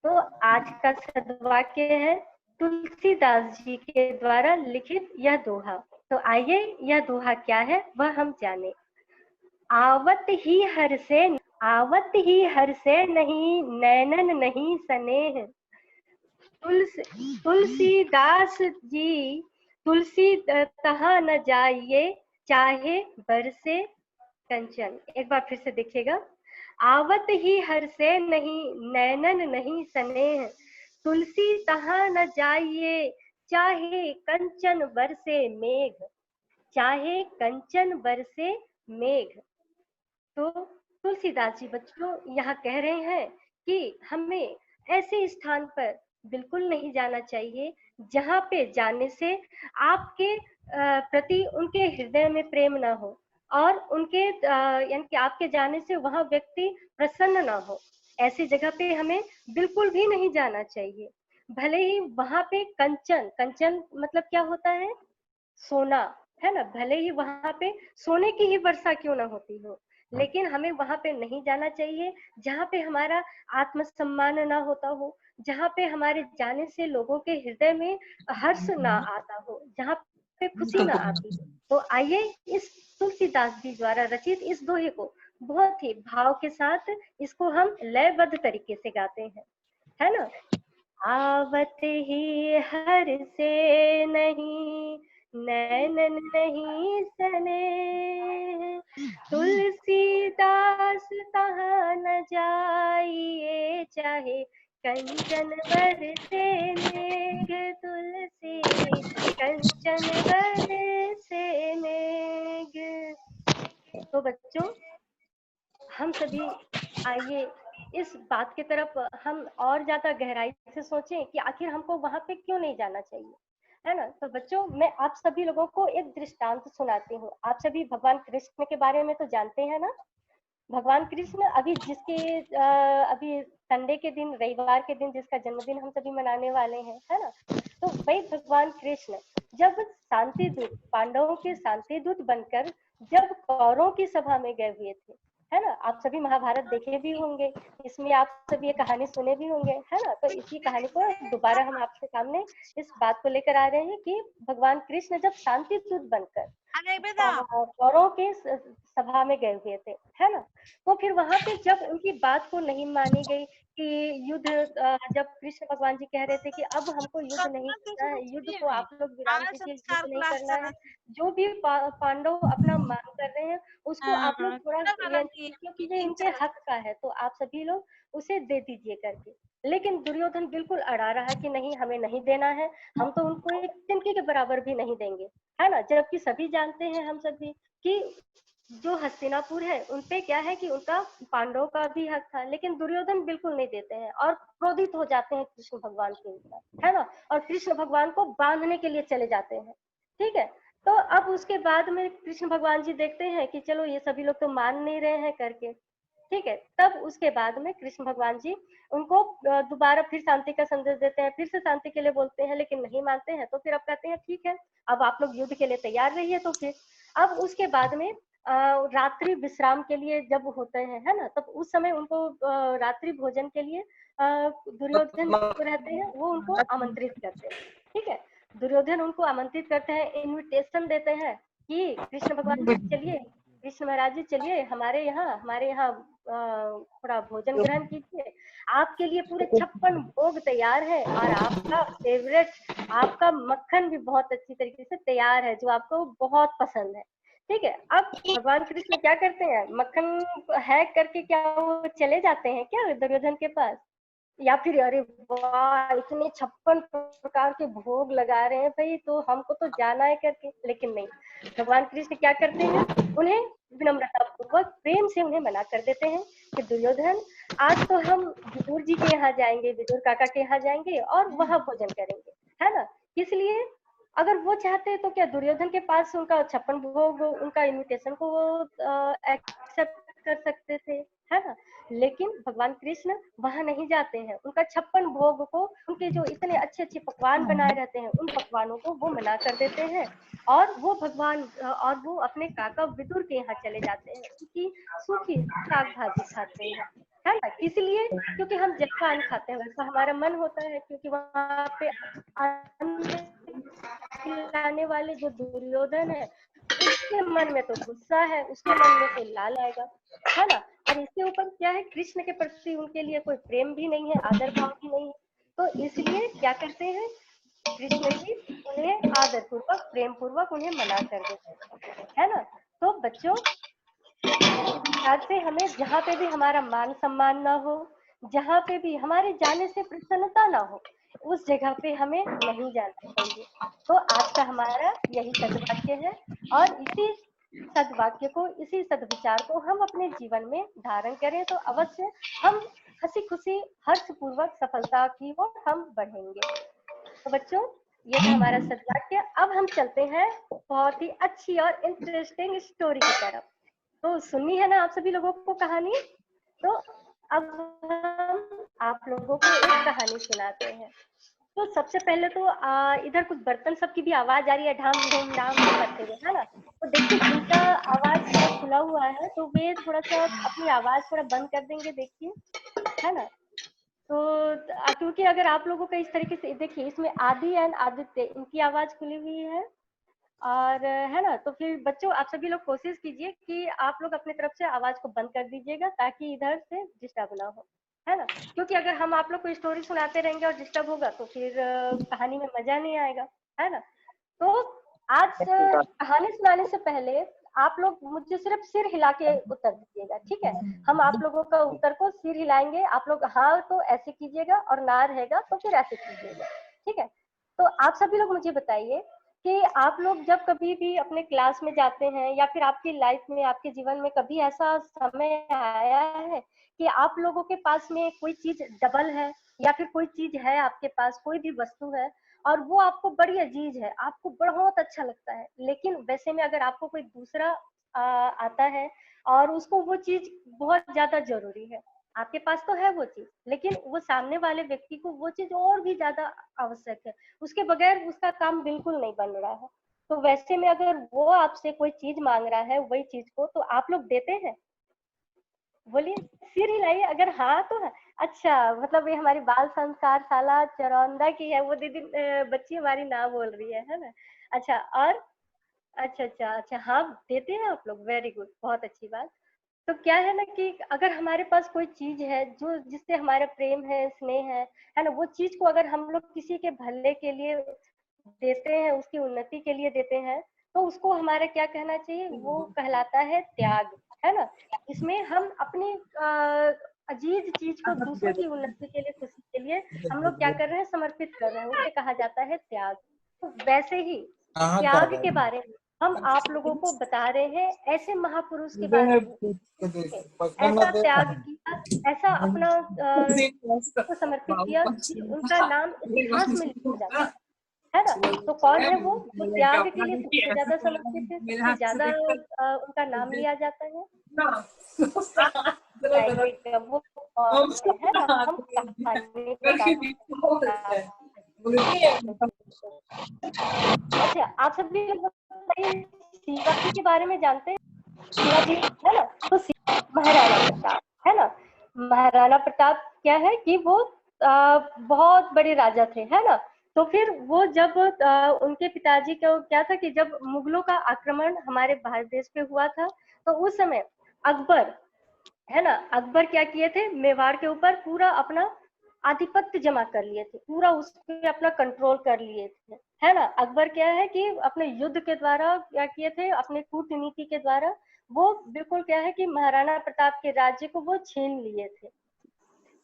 तो आज का सद्वाक्य है तुलसीदास जी के द्वारा लिखित यह दोहा। तो आइए यह दोहा क्या है वह हम जाने। आवत ही हर से नहीं, नैनन नहीं स्नेह। तुलसीदास जी तुलसी तहाँ न जाइए, चाहे बरसे कंचन। एक बार फिर से देखिएगा। आवत ही हर से नहीं, नैनन नहीं स्नेह। तुलसी तहाँ न जाइए, चाहे कंचन बरसे मेघ, चाहे कंचन बरसे मेघ। तो तुलसीदास जी बच्चों यहाँ कह रहे हैं कि हमें ऐसे स्थान पर बिल्कुल नहीं जाना चाहिए जहाँ पे जाने से आपके प्रति उनके हृदय में प्रेम ना हो और उनके यानी कि आपके जाने से वहाँ व्यक्ति प्रसन्न ना हो। ऐसी जगह पे हमें बिल्कुल भी नहीं जाना चाहिए। भले ही वहाँ पे कंचन मतलब क्या होता है? सोना, है ना, भले ही वहां पे सोने की ही वर्षा क्यों ना होती हो, लेकिन हमें वहां पे नहीं जाना चाहिए जहाँ पे हमारा आत्मसम्मान ना होता हो, जहाँ पे हमारे जाने से लोगों के हृदय में हर्ष ना आता हो, जहाँ पे खुशी ना आती हो। तो आइए इस तुलसीदास जी द्वारा रचित इस दोहे को बहुत ही भाव के साथ इसको हम लयबद्ध तरीके से गाते हैं, है ना। आवत ही हर से नहीं, नैनन नहीं सने, तुलसीदास तहाँ न जाइए, चाहे कंचन बरसे मेघ, तुलसी कंचन बरसे मेघ। तो बच्चों, हम सभी आइए इस बात की तरफ हम और ज्यादा गहराई से सोचें कि आखिर हमको वहां पे क्यों नहीं जाना चाहिए, है ना। तो बच्चों, मैं आप सभी लोगों को एक दृष्टांत सुनाती हूँ। आप सभी भगवान कृष्ण के बारे में तो जानते हैं ना। भगवान कृष्ण अभी अभी संडे के दिन, रविवार के दिन जिसका जन्मदिन हम सभी मनाने वाले हैं, है ना। तो वही भगवान कृष्ण जब शांति दूत, पांडवों के शांति दूत बनकर जब कौरवों की सभा में गए हुए थे, है ना। आप सभी महाभारत देखे भी होंगे, इसमें आप सभी ये कहानी सुने भी होंगे, है ना। तो इसी कहानी को दोबारा हम आपके सामने इस बात को लेकर आ रहे हैं कि भगवान कृष्ण जब शांति दूत बनकर कौरवों के सभा में गए हुए थे, है ना। तो फिर वहां पे जब उनकी बात को नहीं मानी गई कि जब कृष्ण भगवान जी कह रहे थे कि अब हमको युद्ध नहीं करना है, युद्ध को आप लोग विराम दीजिए, युद्ध नहीं करना है, जो भी पांडव अपना मांग कर रहे हैं उसको आप लोग थोड़ा क्योंकि ये इनके हक का है तो आप सभी लोग उसे दे दीजिए करके। लेकिन दुर्योधन बिल्कुल अड़ा रहा है कि नहीं, हमें नहीं देना है, हम तो उनको एक तिनके के बराबर भी नहीं देंगे, है ना। जबकि सभी जानते हैं हम सभी कि जो हस्तिनापुर है उनपे क्या है कि उनका पांडवों का भी हक था, लेकिन दुर्योधन बिल्कुल नहीं देते हैं और क्रोधित हो जाते हैं कृष्ण भगवान के ऊपर, है ना। और कृष्ण भगवान को बांधने के लिए चले जाते हैं, ठीक है। तो अब उसके बाद में कृष्ण भगवान जी देखते हैं कि चलो ये सभी लोग तो मान नहीं रहे हैं करके, ठीक है। तब उसके बाद में कृष्ण भगवान जी उनको दोबारा फिर शांति का संदेश देते हैं, फिर से शांति के लिए बोलते हैं, लेकिन नहीं मानते हैं। तो फिर अब कहते हैं ठीक है, अब आप लोग युद्ध के लिए तैयार रहिए। तो फिर अब उसके बाद में रात्रि विश्राम के लिए जब होते हैं, है ना, तब उस समय उनको रात्रि भोजन के लिए दुर्योधन जो रहते हैं वो उनको आमंत्रित करते हैं, ठीक है। दुर्योधन उनको आमंत्रित करते हैं, इनविटेशन देते हैं कि कृष्ण भगवान जी चलिए, कृष्ण महाराज जी चलिए हमारे यहाँ थोड़ा भोजन ग्रहण कीजिए, आपके लिए पूरे 56 भोग तैयार है और आपका फेवरेट, आपका मक्खन भी बहुत अच्छी तरीके से तैयार है जो आपको बहुत पसंद है, ठीक है। अब भगवान कृष्ण क्या करते हैं, मक्खन हैक करके क्या वो चले जाते हैं क्या दुर्योधन के पास, या फिर अरे वाह इतने 56 प्रकार के भोग लगा रहे हैं भाई तो हमको तो जाना है करके, लेकिन नहीं, भगवान कृष्ण क्या करते हैं, उन्हें विनम्रता पूर्वक प्रेम से उन्हें मना कर देते हैं कि दुर्योधन आज तो हम विदुर जी के यहाँ जाएंगे, विदुर काका के यहाँ जाएंगे और वहां भोजन करेंगे, है ना। इसलिए अगर वो चाहते तो क्या दुर्योधन के पास उनका 56 भोग, उनका इन्विटेशन को वो एक्सेप्ट कर सकते थे, है ना। लेकिन भगवान कृष्ण वहां नहीं जाते हैं, उनका 56 भोग को, उनके जो इतने अच्छे अच्छे पकवान बनाए रहते हैं उन पकवानों को वो मना कर देते हैं और वो अपने काका विदुर के यहाँ चले जाते हैं, उनकी सूखी साग भाजी खाते हैं, है ना। इसलिए क्योंकि हम जैसा अन्न खाते हैं वैसा हमारा मन होता है, क्योंकि वहां पे अन्न खिलाने वाले जो दुर्योधन है उसके मन में तो गुस्सा है, उसके मन में तो लाल आएगा, है ना। और इसके ऊपर क्या है, कृष्ण के प्रति उनके लिए कोई प्रेम भी नहीं है, आदर भाव भी नहीं है, तो इसलिए क्या करते हैं कृष्ण जी, उन्हें आदर पूर्वक प्रेम पूर्वक उन्हें मना कर देते हैं, है ना। तो बच्चों, इस प्रकार से हमें जहाँ पे भी हमारा मान सम्मान ना हो, जहाँ पे भी हमारे जाने से प्रसन्नता ना हो, उस जगह पे हमें नहीं जाना चाहिए। तो आज का हमारा यही सदवाक्य है और इसी सदवाक्य को, इसी सदविचार को हम अपने जीवन में धारण करें तो अवश्य हम हंसी खुशी हर्ष पूर्वक सफलता की ओर हम बढ़ेंगे। तो बच्चों, ये था हमारा सदवाक्य। अब हम चलते हैं बहुत ही अच्छी और इंटरेस्टिंग स्टोरी की तरफ। तो सुननी है ना आप सभी लोगों को कहानी। तो अब हम आप लोगों को एक कहानी सुनाते हैं। तो सबसे पहले तो इधर कुछ बर्तन सबकी भी आवाज आ रही है, ढाम धूम धाम करते हुए, है ना। तो देखिए जिनका आवाज थोड़ा खुला हुआ है तो वे थोड़ा सा अपनी आवाज थोड़ा बंद कर देंगे, देखिए, है ना। तो क्योंकि अगर आप लोगों का इस तरीके से देखिए, इसमें आदि एंड आदित्य इनकी आवाज खुली हुई है, और है ना। तो फिर बच्चों आप सभी लोग कोशिश कीजिए कि आप लोग अपनी तरफ से आवाज को बंद कर दीजिएगा, ताकि इधर से डिस्टर्ब ना हो, है ना। क्योंकि अगर हम आप लोग को स्टोरी सुनाते रहेंगे और डिस्टर्ब होगा तो फिर कहानी में मजा नहीं आएगा, है ना। तो आज कहानी सुनाने से पहले आप लोग मुझे सिर्फ सिर हिला के उत्तर दीजिएगा, ठीक है। हम आप लोगों का उत्तर को सिर हिलाएंगे, आप लोग हाँ तो ऐसे कीजिएगा और ना रहेगा तो फिर ऐसे कीजिएगा, ठीक है। तो आप सभी लोग मुझे बताइए कि आप लोग जब कभी भी अपने क्लास में जाते हैं या फिर आपकी लाइफ में, आपके जीवन में कभी ऐसा समय आया है कि आप लोगों के पास में कोई चीज डबल है, या फिर कोई चीज है आपके पास, कोई भी वस्तु है और वो आपको बड़ी अजीज है, आपको बहुत अच्छा लगता है, लेकिन वैसे में अगर आपको कोई दूसरा आता है और उसको वो चीज बहुत ज्यादा जरूरी है, आपके पास तो है वो चीज, लेकिन वो सामने वाले व्यक्ति को वो चीज और भी ज्यादा आवश्यक है, उसके बगैर उसका काम बिल्कुल नहीं बन रहा है। तो वैसे में अगर वो आपसे कोई चीज मांग रहा है वही चीज को, तो आप लोग देते हैं? बोलिए, सिर हिलाइए अगर हाँ तो है। अच्छा, मतलब ये हमारी बाल संस्कार शाला चरौंदा की है वो दीदी, बच्ची हमारी ना बोल रही है ना। अच्छा, और अच्छा अच्छा अच्छा, हाँ देते हैं आप लोग, वेरी गुड, बहुत अच्छी बात। तो क्या है ना कि अगर हमारे पास कोई चीज है जो जिससे हमारा प्रेम है, स्नेह है ना, वो चीज को अगर हम लोग किसी के भले के लिए देते हैं, उसकी उन्नति के लिए देते हैं, तो उसको हमारा क्या कहना चाहिए, वो कहलाता है त्याग, है ना। इसमें हम अपनी अजीज चीज को दूसरों की उन्नति के लिए, खुशी के लिए हम लोग क्या कर रहे हैं, समर्पित कर रहे हैं, उसे कहा जाता है त्याग। तो वैसे ही त्याग के बारे में हम आप लोगों को बता रहे हैं, ऐसे महापुरुष के बारे में, ऐसा त्याग किया, ऐसा अपना को समर्पित किया कि उनका नाम इतिहास में लिखा जाता है ना। तो कौन है वो जो त्याग के लिए सबसे ज्यादा समर्पित है, सबसे ज्यादा उनका नाम लिया जाता है? वो है ना, हम कहानी अच्छा, आप सभी लोग शिवाजी के बारे में जानते हैं? शिवाजी है ना, तो महाराणा प्रताप है ना। महाराणा प्रताप क्या है कि वो बहुत बड़े राजा थे, है ना। तो फिर वो जब उनके पिताजी को क्या था कि जब मुगलों का आक्रमण हमारे भारत देश पे हुआ था, तो उस समय अकबर है ना, अकबर क्या किए थे, मेवाड़ के ऊपर पूरा अपना आधिपत्य जमा कर लिए थे, पूरा उस पे अपना कंट्रोल कर लिए थे, है ना। अकबर क्या है कि अपने युद्ध के द्वारा क्या किए थे, अपने कूटनीति के द्वारा वो बिल्कुल क्या है कि महाराणा प्रताप के राज्य को वो छीन लिए थे,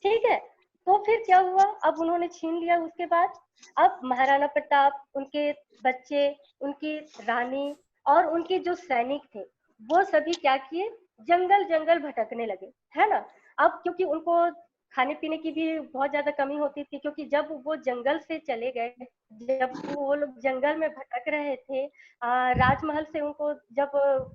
ठीक है। तो फिर क्या हुआ, अब उन्होंने छीन लिया, उसके बाद अब महाराणा प्रताप, उनके बच्चे, उनकी रानी और उनके जो सैनिक थे, वो सभी क्या किए, जंगल जंगल भटकने लगे, है ना। अब क्योंकि उनको खाने पीने की भी बहुत ज्यादा कमी होती थी, क्योंकि जब वो जंगल से चले गए, जब वो लोग जंगल में भटक रहे थे, राजमहल से उनको जब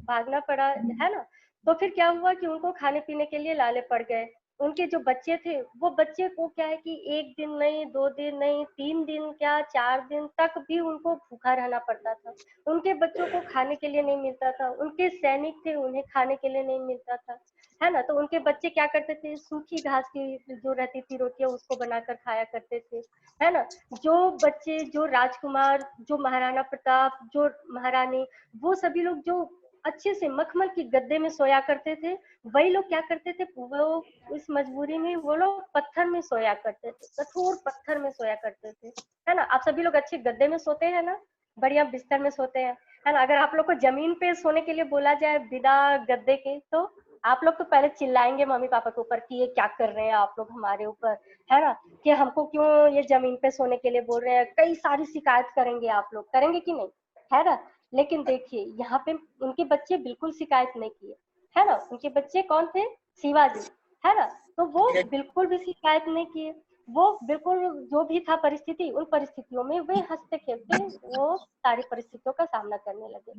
भागना पड़ा, है ना, तो फिर क्या हुआ कि उनको खाने पीने के लिए लाले पड़ गए। उनके जो बच्चे थे, वो बच्चे को क्या है कि 1 दिन नहीं, 2 दिन नहीं, 3 दिन क्या, 4 दिन तक भी उनको भूखा रहना पड़ता था। उनके बच्चों को खाने के लिए नहीं मिलता था, उनके सैनिक थे, उन्हें खाने के लिए नहीं मिलता था, है ना। तो उनके बच्चे क्या करते थे, सूखी घास की जो रहती थी रोटियां, उसको बनाकर खाया करते थे, है ना। जो बच्चे, जो राजकुमार, जो महाराणा प्रताप, जो महारानी, वो सभी लोग जो अच्छे से मखमल की गद्दे में सोया करते थे, वही लोग क्या करते थे, वो इस मजबूरी में वो लोग पत्थर में सोया करते थे, कठोर पत्थर में सोया करते थे, है ना। आप सभी लोग अच्छे गद्दे में सोते हैं ना, बढ़िया बिस्तर में सोते हैं, है ना। अगर आप लोग को जमीन पे सोने के लिए बोला जाए बिना गद्दे के, तो आप लोग तो पहले चिल्लाएंगे मम्मी पापा के ऊपर कि ये क्या कर रहे हैं आप लोग हमारे ऊपर, है ना, कि हमको क्यों ये जमीन पे सोने के लिए बोल रहे हैं, कई सारी शिकायत करेंगे, आप लोग करेंगे कि नहीं, है ना। लेकिन देखिए यहाँ पे उनके बच्चे बिल्कुल शिकायत नहीं किए, है ना। उनके बच्चे कौन थे, शिवाजी, है ना। तो वो बिल्कुल भी शिकायत नहीं किए, वो बिल्कुल जो भी था परिस्थिति, उन परिस्थितियों में वे हंसते खेलते वो सारी परिस्थितियों का सामना करने लगे।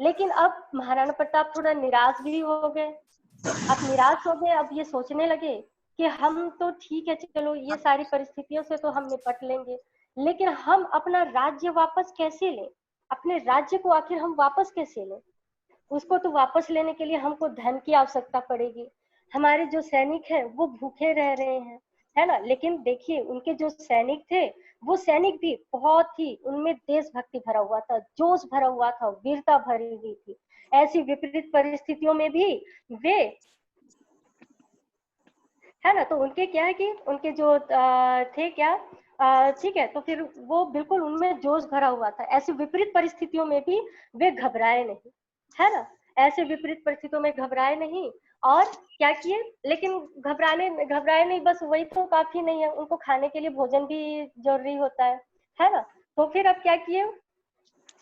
लेकिन अब महाराणा प्रताप थोड़ा निराश भी हो गए। अब निराश हो गए, अब ये सोचने लगे कि हम तो ठीक है, चलो ये सारी परिस्थितियों से तो हम निपट लेंगे, लेकिन हम अपना राज्य वापस कैसे लें? अपने राज्य को आखिर हम वापस कैसे लें? उसको तो वापस लेने के लिए हमको धन की आवश्यकता पड़ेगी। हमारे जो सैनिक हैं वो भूखे रह रहे हैं, है ना। लेकिन देखिए उनके जो सैनिक थे वो सैनिक भी बहुत ही, उनमें देशभक्ति भरा हुआ था, जोश भरा हुआ था, वीरता भरी हुई थी। ऐसी विपरीत परिस्थितियों में भी वे, है ना, तो उनके क्या है कि उनके जो थे क्या, ठीक है, तो फिर वो बिल्कुल उनमें जोश भरा हुआ था। ऐसी विपरीत परिस्थितियों में भी वे घबराए नहीं, है ना। ऐसे विपरीत परिस्थितियों में घबराए नहीं और क्या किए, लेकिन घबराए नहीं, बस वही तो काफी नहीं है, उनको खाने के लिए भोजन भी जरूरी होता है ना। तो फिर अब क्या किए,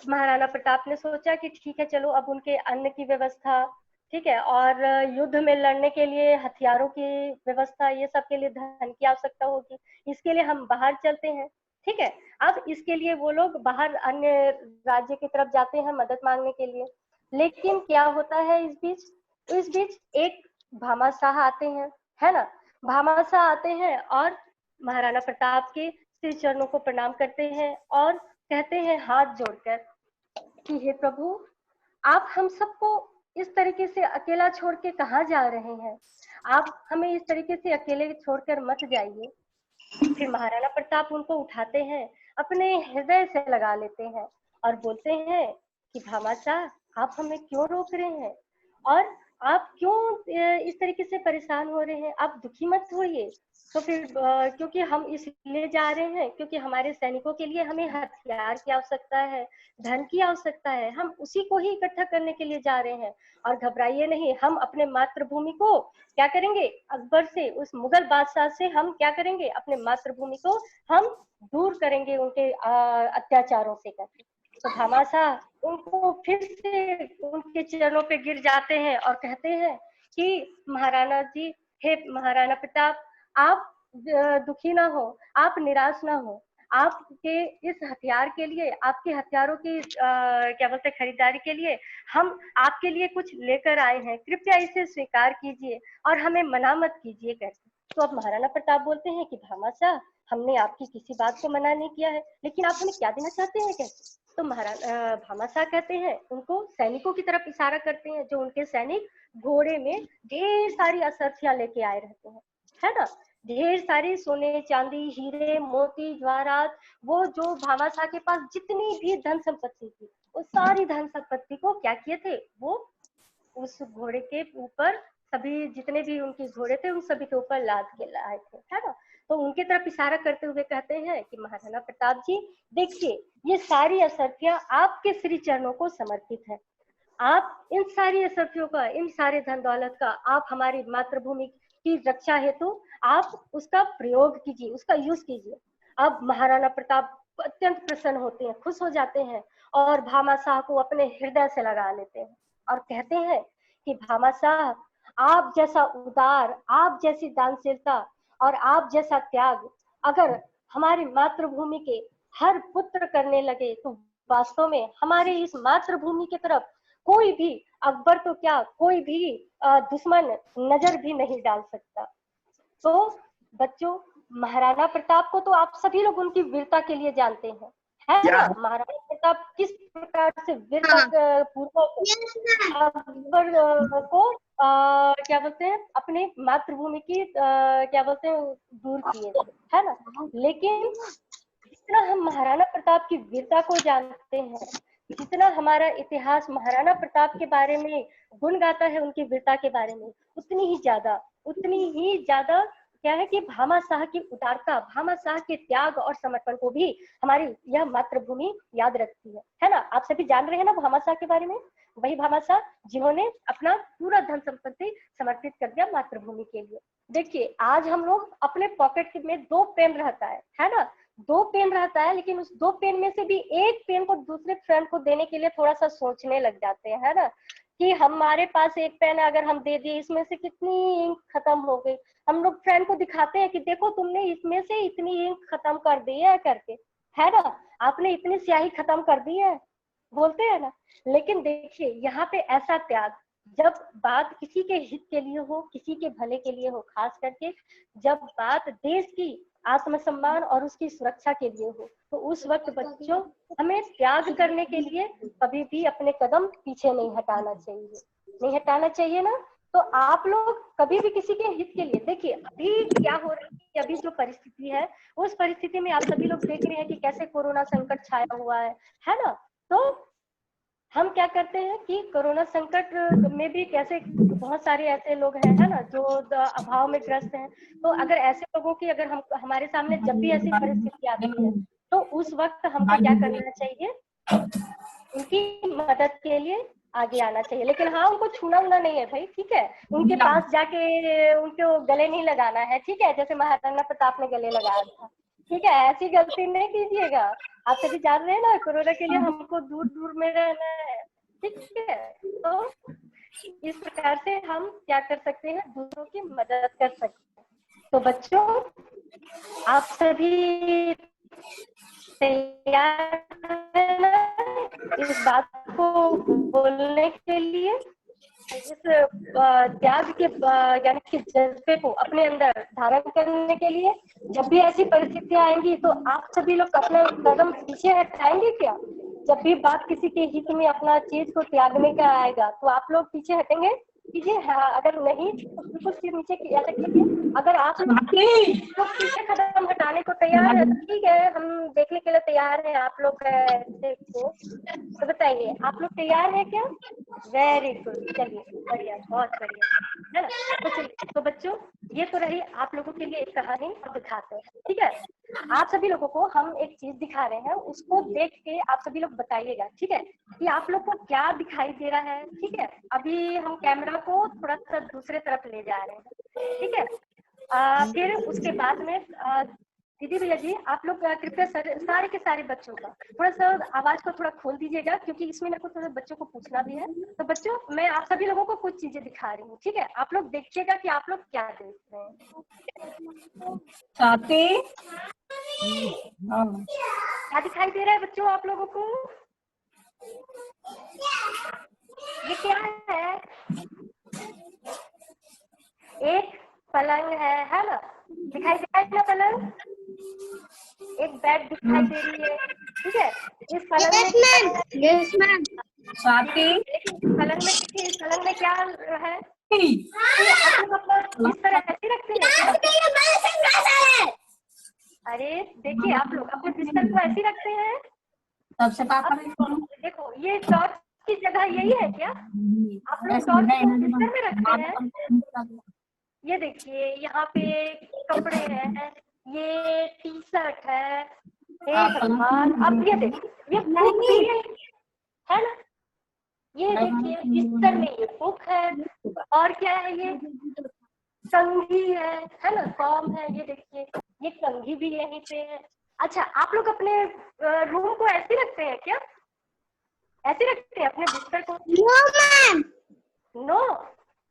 महाराणा प्रताप ने सोचा कि ठीक है चलो, अब उनके अन्न की व्यवस्था, ठीक है, और युद्ध में लड़ने के लिए हथियारों की व्यवस्था, ये सब के लिए धन की आवश्यकता होगी, इसके लिए हम बाहर चलते हैं, ठीक है। अब इसके लिए वो लोग बाहर अन्य राज्य की तरफ जाते हैं मदद मांगने के लिए। लेकिन क्या होता है इस बीच एक भामाशाह आते हैं, है ना। भामाशाह आते हैं और महाराणा प्रताप के श्री चरणों को प्रणाम करते हैं और कहते हैं हाथ जोड़कर कि हे प्रभु, आप हम सबको इस तरीके से अकेला छोड़ के कहाँ जा रहे हैं? आप हमें इस तरीके से अकेले छोड़कर मत जाइए। फिर महाराणा प्रताप उनको उठाते हैं, अपने हृदय से लगा लेते हैं और बोलते हैं कि भामाशाह, आप हमें क्यों रोक रहे हैं और आप क्यों इस तरीके से परेशान हो रहे हैं? आप दुखी मत होइए। तो फिर क्योंकि हम इसलिए जा रहे हैं क्योंकि हमारे सैनिकों के लिए हमें हथियार की आवश्यकता है, धन की आवश्यकता है, हम उसी को ही इकट्ठा करने के लिए जा रहे हैं। और घबराइए नहीं, हम अपने मातृभूमि को क्या करेंगे, अकबर से, उस मुगल बादशाह से हम क्या करेंगे, अपने मातृभूमि को हम दूर करेंगे उनके अत्याचारों से करके। तो भामाशाह उनको फिर से उनके चरणों पे गिर जाते हैं और कहते हैं कि महाराणा जी, हे महाराणा प्रताप, आप दुखी ना हो, आप निराश ना हो। आपके इस हथियार के लिए, आपके हथियारों की क्या बोलते हैं, खरीदारी के लिए हम आपके लिए कुछ लेकर आए हैं, कृपया इसे स्वीकार कीजिए और हमें मना मत कीजिए करके। तो अब महाराणा प्रताप बोलते हैं कि भामाशाह, हमने आपकी किसी बात को मना नहीं किया है, लेकिन आप हमें क्या देना चाहते हैं कैसे? तो भामाशाह कहते हैं, उनको सैनिकों की तरफ इशारा करते हैं, जो उनके सैनिक घोड़े में ढेर सारी असरफियां लेके आए रहते हैं, है ना। ढेर सारी सोने चांदी हीरे मोती जवाहरात, वो जो भामाशाह के पास जितनी भी धन संपत्ति थी, उस सारी धन संपत्ति को क्या किए थे, वो उस घोड़े के ऊपर, सभी जितने भी उनके घोड़े थे उन सभी के ऊपर लाद के लाए थे, है ना। तो उनकी तरफ इशारा करते हुए कहते हैं कि महाराणा प्रताप जी, देखिए ये सारी असरफियां आपके श्री चरणों को समर्पित है। आप इन सारी असरफियों का, इन सारे धन दौलत का आप हमारी मातृभूमि की रक्षा हेतु आप उसका प्रयोग कीजिए, उसका यूज कीजिए। अब महाराणा प्रताप अत्यंत प्रसन्न होते हैं, खुश हो जाते हैं और भामाशाह को अपने हृदय से लगा लेते हैं और कहते हैं कि भामाशाह, आप जैसा उदार, आप जैसी दानशीलता और आप जैसा त्याग अगर हमारी मातृभूमि के हर पुत्र करने लगे तो वास्तव में हमारे इस मातृभूमि की तरफ कोई भी, अकबर तो क्या, कोई भी दुश्मन नजर भी नहीं डाल सकता। तो बच्चों, महाराणा प्रताप को तो आप सभी लोग उनकी वीरता के लिए जानते हैं, है ना। महाराणा प्रताप किस प्रकार से वीरता पूर्वक अकबर को क्या बोलते हैं, अपने मातृभूमि की क्या बोलते हैं, दूर किए थे, है ना। लेकिन जितना हम महाराणा प्रताप की वीरता को जानते हैं, जितना हमारा इतिहास महाराणा प्रताप के बारे में गुण गाता है, उनकी वीरता के बारे में, उतनी ही ज्यादा क्या है कि भामाशाह की उदारता, भामाशाह के त्याग और समर्पण को भी हमारी यह मातृभूमि याद रखती है ना। आप सभी जान रहे हैं ना भामाशाह के बारे में, वही भामाशाह जिन्होंने अपना पूरा धन संपत्ति समर्पित कर दिया मातृभूमि के लिए। देखिए आज हम लोग अपने पॉकेट में 2 पेन रहता है ना, 2 पेन रहता है, लेकिन उस 2 पेन में से भी एक पेन को दूसरे फ्रेंड को देने के लिए थोड़ा सा सोचने लग जाते हैं, है ना, कि हमारे पास एक पेन है, अगर हम दे दिए इसमें से कितनी इंक खत्म हो गई। हम लोग फ्रेंड को दिखाते हैं कि देखो तुमने इसमें से इतनी इंक खत्म कर दी है करके, है ना, आपने इतनी स्याही खत्म कर दी है, बोलते हैं ना। लेकिन देखिए यहाँ पे ऐसा त्याग, जब बात किसी के हित के लिए हो, किसी के भले के लिए हो, खास करके जब बात देश की आत्मसम्मान और उसकी सुरक्षा के लिए हो, तो उस वक्त बच्चों हमें त्याग करने के लिए कभी भी अपने कदम पीछे नहीं हटाना चाहिए ना। तो आप लोग कभी भी किसी के हित के लिए, देखिए अभी क्या हो रहा है, अभी जो परिस्थिति है उस परिस्थिति में आप सभी लोग देख रहे हैं कि कैसे कोरोना संकट छाया हुआ है ना। तो हम क्या करते हैं कि कोरोना संकट में भी कैसे बहुत सारे ऐसे लोग हैं, है ना, जो अभाव में ग्रस्त हैं। तो अगर ऐसे लोगों की अगर हम हमारे सामने जब भी ऐसी परिस्थिति आती है, तो उस वक्त हमको क्या करना चाहिए, उनकी मदद के लिए आगे आना चाहिए। लेकिन हाँ, उनको छूना उना नहीं है भाई, ठीक है, उनके पास जाके उनको गले नहीं लगाना है, ठीक है, जैसे महाराणा प्रताप ने गले लगाया था, ठीक है, ऐसी गलती नहीं कीजिएगा। आप सभी जान रहे हैं ना, कोरोना के लिए हमको दूर दूर में रहना है, ठीक है। तो इस प्रकार से हम क्या कर सकते हैं, दूसरों की मदद कर सकते हैं। तो बच्चों, आप सभी तैयार है ना इस बात को बोलने के लिए, इस त्याग के यानी कि जज्बे को अपने अंदर धारण करने के लिए। जब भी ऐसी परिस्थितियां आएंगी तो आप सभी लोग अपना कदम पीछे हटाएंगे क्या? जब भी बात किसी के हित में अपना चीज को त्यागने का आएगा तो आप लोग पीछे हटेंगे? कीजिए हाँ, अगर नहीं तो बिल्कुल सिर नीचे ऐसे कीजिए। अगर आप लोग पीछे कदम हटाने को तैयार है, ठीक है, हम देखने के लिए तैयार हैं आप लोग ऐसे को, तो बताइए आप लोग तैयार हैं क्या? वेरी गुड, चलिए बढ़िया, बहुत बढ़िया, है ना। तो चलिए, तो बच्चों ये तो रही आप लोगों के लिए एक कहानी, अब दिखाते हैं, ठीक है। आप सभी लोगों को हम एक चीज दिखा रहे हैं, उसको देख के आप सभी लोग बताइएगा, ठीक है, कि आप लोग को क्या दिखाई दे रहा है, ठीक है। अभी हम कैमरा को थोड़ा सा दूसरे तरफ ले जा रहे हैं, ठीक है। फिर उसके बाद में दीदी भैया जी, आप लोग कृपया सारे के सारे बच्चों का थोड़ा सा आवाज को थोड़ा खोल दीजिएगा, क्योंकि इसमें मेरे को थोड़ा बच्चों को पूछना भी है। तो बच्चों, मैं आप सभी लोगों को कुछ चीजें दिखा रही हूँ, ठीक है, आप लोग देखिएगा कि आप लोग क्या देख रहे हैं। क्या दिखाई दे रहा है बच्चों आप लोगों को? ये क्या है? एक पलंग है ना, दिखाई दे रहा है ना पलंग? एक बेड दिखाई दे रही है, ठीक है। इस पलंग में पलंग में देखिए, इस पलंग में क्या है? आप लोग अपना बिस्तर ऐसे रखते हैं क्या? अरे देखिए, आप लोग अपने बिस्तर को ऐसे रखते हैं? देखो, ये टॉर्च की जगह यही है क्या? आप लोग टॉर्च को बिस्तर में रखते हैं? ये देखिए, यहाँ पे कपड़े हैं, ये टी शर्ट है भगवान। अब ये देखिए, ये बुक भी है ना, ये देखिए बिस्तर में ये बुक है, और क्या है, ये कंघी है ना, कॉम है, ये देखिए ये कंघी भी यहीं पे है। अच्छा, आप लोग अपने रूम को ऐसे रखते हैं क्या? ऐसे रखते हैं अपने बिस्तर को? नो,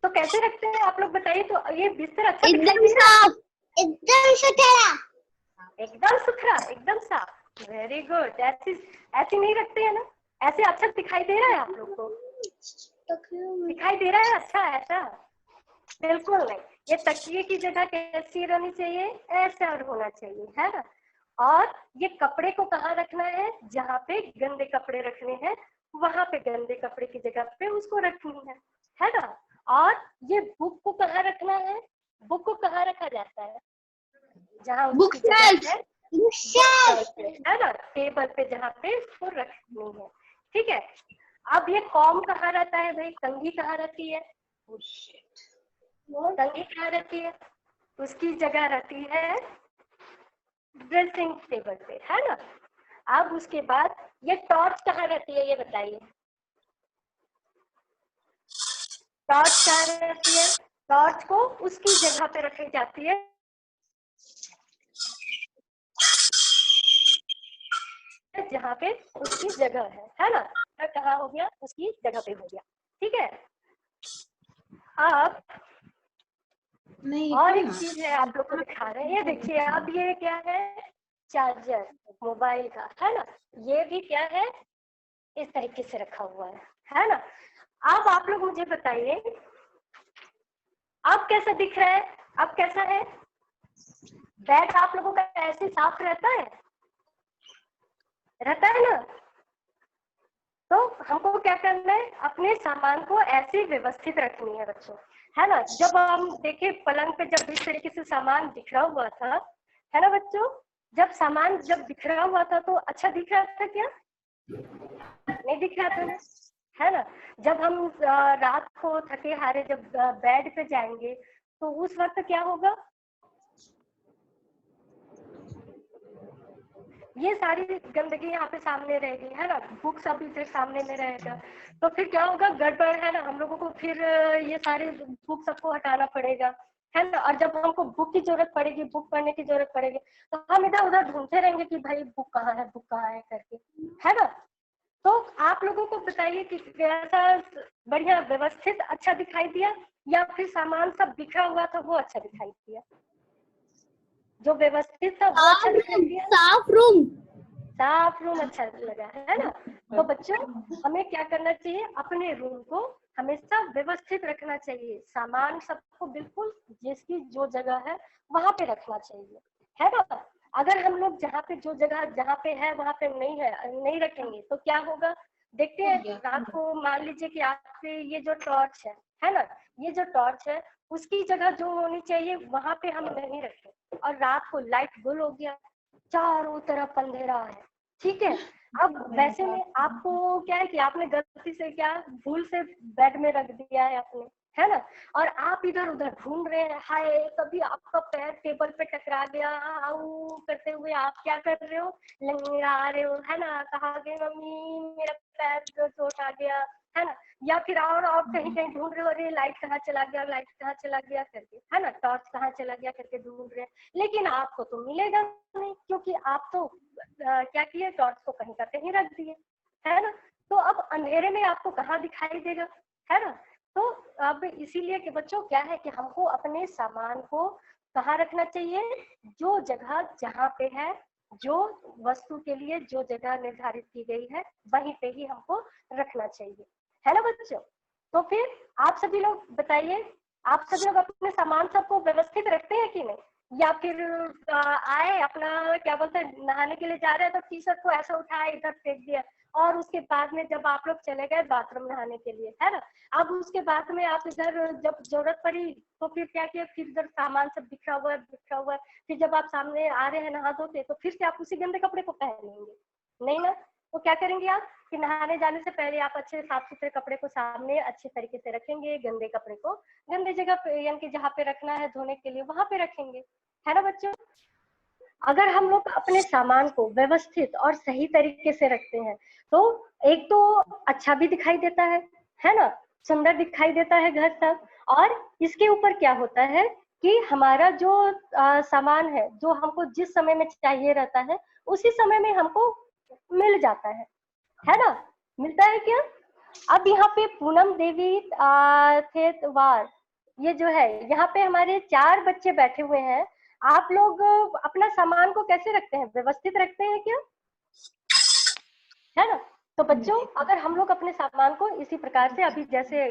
तो कैसे रखते हैं आप लोग बताइए। तो ये बिस्तर अच्छा एकदम साफ, एकदम सुथरा, एकदम सुथरा, एकदम साफ, वेरी गुड। ऐसे नहीं रखते हैं ना? ऐसे अच्छा दिखाई दे रहा है आप लोग को? दिखाई दे रहा है अच्छा ऐसा? बिल्कुल नहीं। ये तकिए की जगह कैसी रहनी चाहिए? ऐसा होना चाहिए, है ना। और ये कपड़े को कहाँ रखना है? जहाँ पे गंदे कपड़े रखने हैं वहां पे गंदे कपड़े की जगह पे उसको रखनी है ना। और ये बुक को कहाँ रखना है? बुक को कहाँ रखा जाता है? जहाँ उसकी जगह है ना, टेबल पे जहाँ पे उसको रखनी है, ठीक है। अब ये कॉम कहाँ रहता है भाई? कंघी कहाँ रहती है? कंघी कहाँ रहती है? उसकी जगह रहती है ड्रेसिंग टेबल पे, है ना। अब उसके बाद ये टॉर्च कहाँ रहती है, ये बताइए। टॉर्च कहाँ रहती है? टॉर्च को उसकी जगह पे रखी जाती है जहाँ पे उसकी जगह है ना। कहाँ हो गया? उसकी जगह पे हो गया, ठीक है। अब और एक चीज है आप लोग को दिखा रहे हैं, ये देखिए। अब ये क्या है? चार्जर मोबाइल का, है ना। ये भी क्या है? इस तरीके से रखा हुआ है ना। अब आप लोग मुझे बताइए, अब कैसा दिख रहा है? अब कैसा है? बैग आप लोगों का ऐसे साफ रहता है ना? तो हमको क्या करना है, अपने सामान को ऐसे व्यवस्थित रखनी है बच्चों, है ना। जब हम देखे पलंग पे जब इस तरीके से सामान बिखरा हुआ था, है ना बच्चों, जब सामान जब बिखरा हुआ था तो अच्छा दिख रहा था क्या? नहीं दिख रहा था, है ना। जब हम रात को थके हारे जब बेड पे जाएंगे तो उस वक्त क्या होगा, ये सारी गंदगी यहाँ पे सामने रहेगी, है ना। बुक सब इधर सामने में रहेगा, तो फिर क्या होगा, गड़बड़, है ना। हम लोगों को फिर ये सारे बुक सबको हटाना पड़ेगा, है ना। और जब हमको बुक की जरूरत पड़ेगी, बुक पढ़ने की जरूरत पड़ेगी, तो हम इधर उधर ढूंढते रहेंगे कि भाई बुक कहाँ है, बुक कहाँ है करके, है ना। तो आप लोगों को बताइए कि कैसा बढ़िया व्यवस्थित अच्छा दिखाई दिया, या फिर सामान सब बिखरा हुआ था वो अच्छा दिखाई दिया? जो व्यवस्थित था वो अच्छा दिखाई दिया? साफ रूम। साफ रूम अच्छा लगा, है ना। तो बच्चों हमें क्या करना चाहिए, अपने रूम को हमेशा व्यवस्थित रखना चाहिए, सामान सबको बिल्कुल जिसकी जो जगह है वहां पे रखना चाहिए, है ना। अगर हम लोग जहाँ पे जो जगह जहाँ पे है वहां पे नहीं रखेंगे तो क्या होगा, देखते हैं रात को मान लीजिए कि आपके ये जो टॉर्च है ना, ये जो टॉर्च है उसकी जगह जो होनी चाहिए वहां पे हम नहीं रखें, और रात को लाइट गुल हो गया, चारों तरफ अंधेरा है, ठीक है। अब वैसे में आपको क्या है कि आपने गलती से क्या भूल से बेड में रख दिया है आपने, है ना, और आप इधर उधर ढूंढ रहे हैं, हाय कभी आपका पैर टेबल पे टकरा गया, आऊ करते हुए आप क्या कर रहे हो, लंगड़ा रहे हो, है ना, कहा गए मम्मी मेरा पैर चोट आ गया, है ना। या फिर और कहीं कहीं ढूंढ रहे हो, अरे लाइट कहाँ चला गया, लाइट कहाँ चला गया करके, है ना, टॉर्च कहाँ चला गया करके ढूंढ रहे हैं, लेकिन आपको तो मिलेगा नहीं, क्योंकि आप तो क्या किए, टॉर्च को कहीं का कहीं रख दिए, है ना। तो अब अंधेरे में आपको कहाँ दिखाई देगा, है ना। तो अब इसीलिए कि बच्चों क्या है कि हमको अपने सामान को कहाँ रखना चाहिए, जो जगह जहाँ पे है, जो वस्तु के लिए जो जगह निर्धारित की गई है वहीं पे ही हमको रखना चाहिए, है ना बच्चों। तो फिर आप सभी लोग बताइए, आप सभी लोग अपने सामान सबको व्यवस्थित रखते हैं कि नहीं, या फिर आए अपना क्या बोलते हैं नहाने के लिए जा रहे हैं तो टी शर्ट को ऐसा उठाया इधर फेंक दिया, और उसके बाद में जब आप लोग चले गए बाथरूम नहाने के लिए, है ना, अब उसके बाद में आप इधर जब जरूरत पड़ी तो फिर क्या किया, फिर इधर सामान सब बिखरा हुआ है, फिर जब आप सामने आ रहे हैं नहा धोते तो फिर से आप उसी गंदे कपड़े को पहन लेंगे, नहीं ना। तो क्या करेंगे आप कि नहाने जाने से पहले आप अच्छे साफ सुथरे कपड़े को सामने अच्छे तरीके से रखेंगे, गंदे कपड़े को गंदे जगह पे यानी कि जहाँ पे रखना है धोने के लिए वहां पे रखेंगे, है ना बच्चों। अगर हम लोग अपने सामान को व्यवस्थित और सही तरीके से रखते हैं तो एक तो अच्छा भी दिखाई देता है ना, सुंदर दिखाई देता है घर सब, और इसके ऊपर क्या होता है कि हमारा जो सामान है जो हमको जिस समय में चाहिए रहता है उसी समय में हमको मिल जाता है ना, मिलता है क्या। अब यहाँ पे पूनम देवी थेतवार ये जो है यहाँ पे हमारे 4 बच्चे बैठे हुए हैं, आप लोग अपना सामान को कैसे रखते हैं, व्यवस्थित रखते हैं क्या, है ना। तो बच्चों अगर हम लोग अपने सामान को इसी प्रकार से अभी जैसे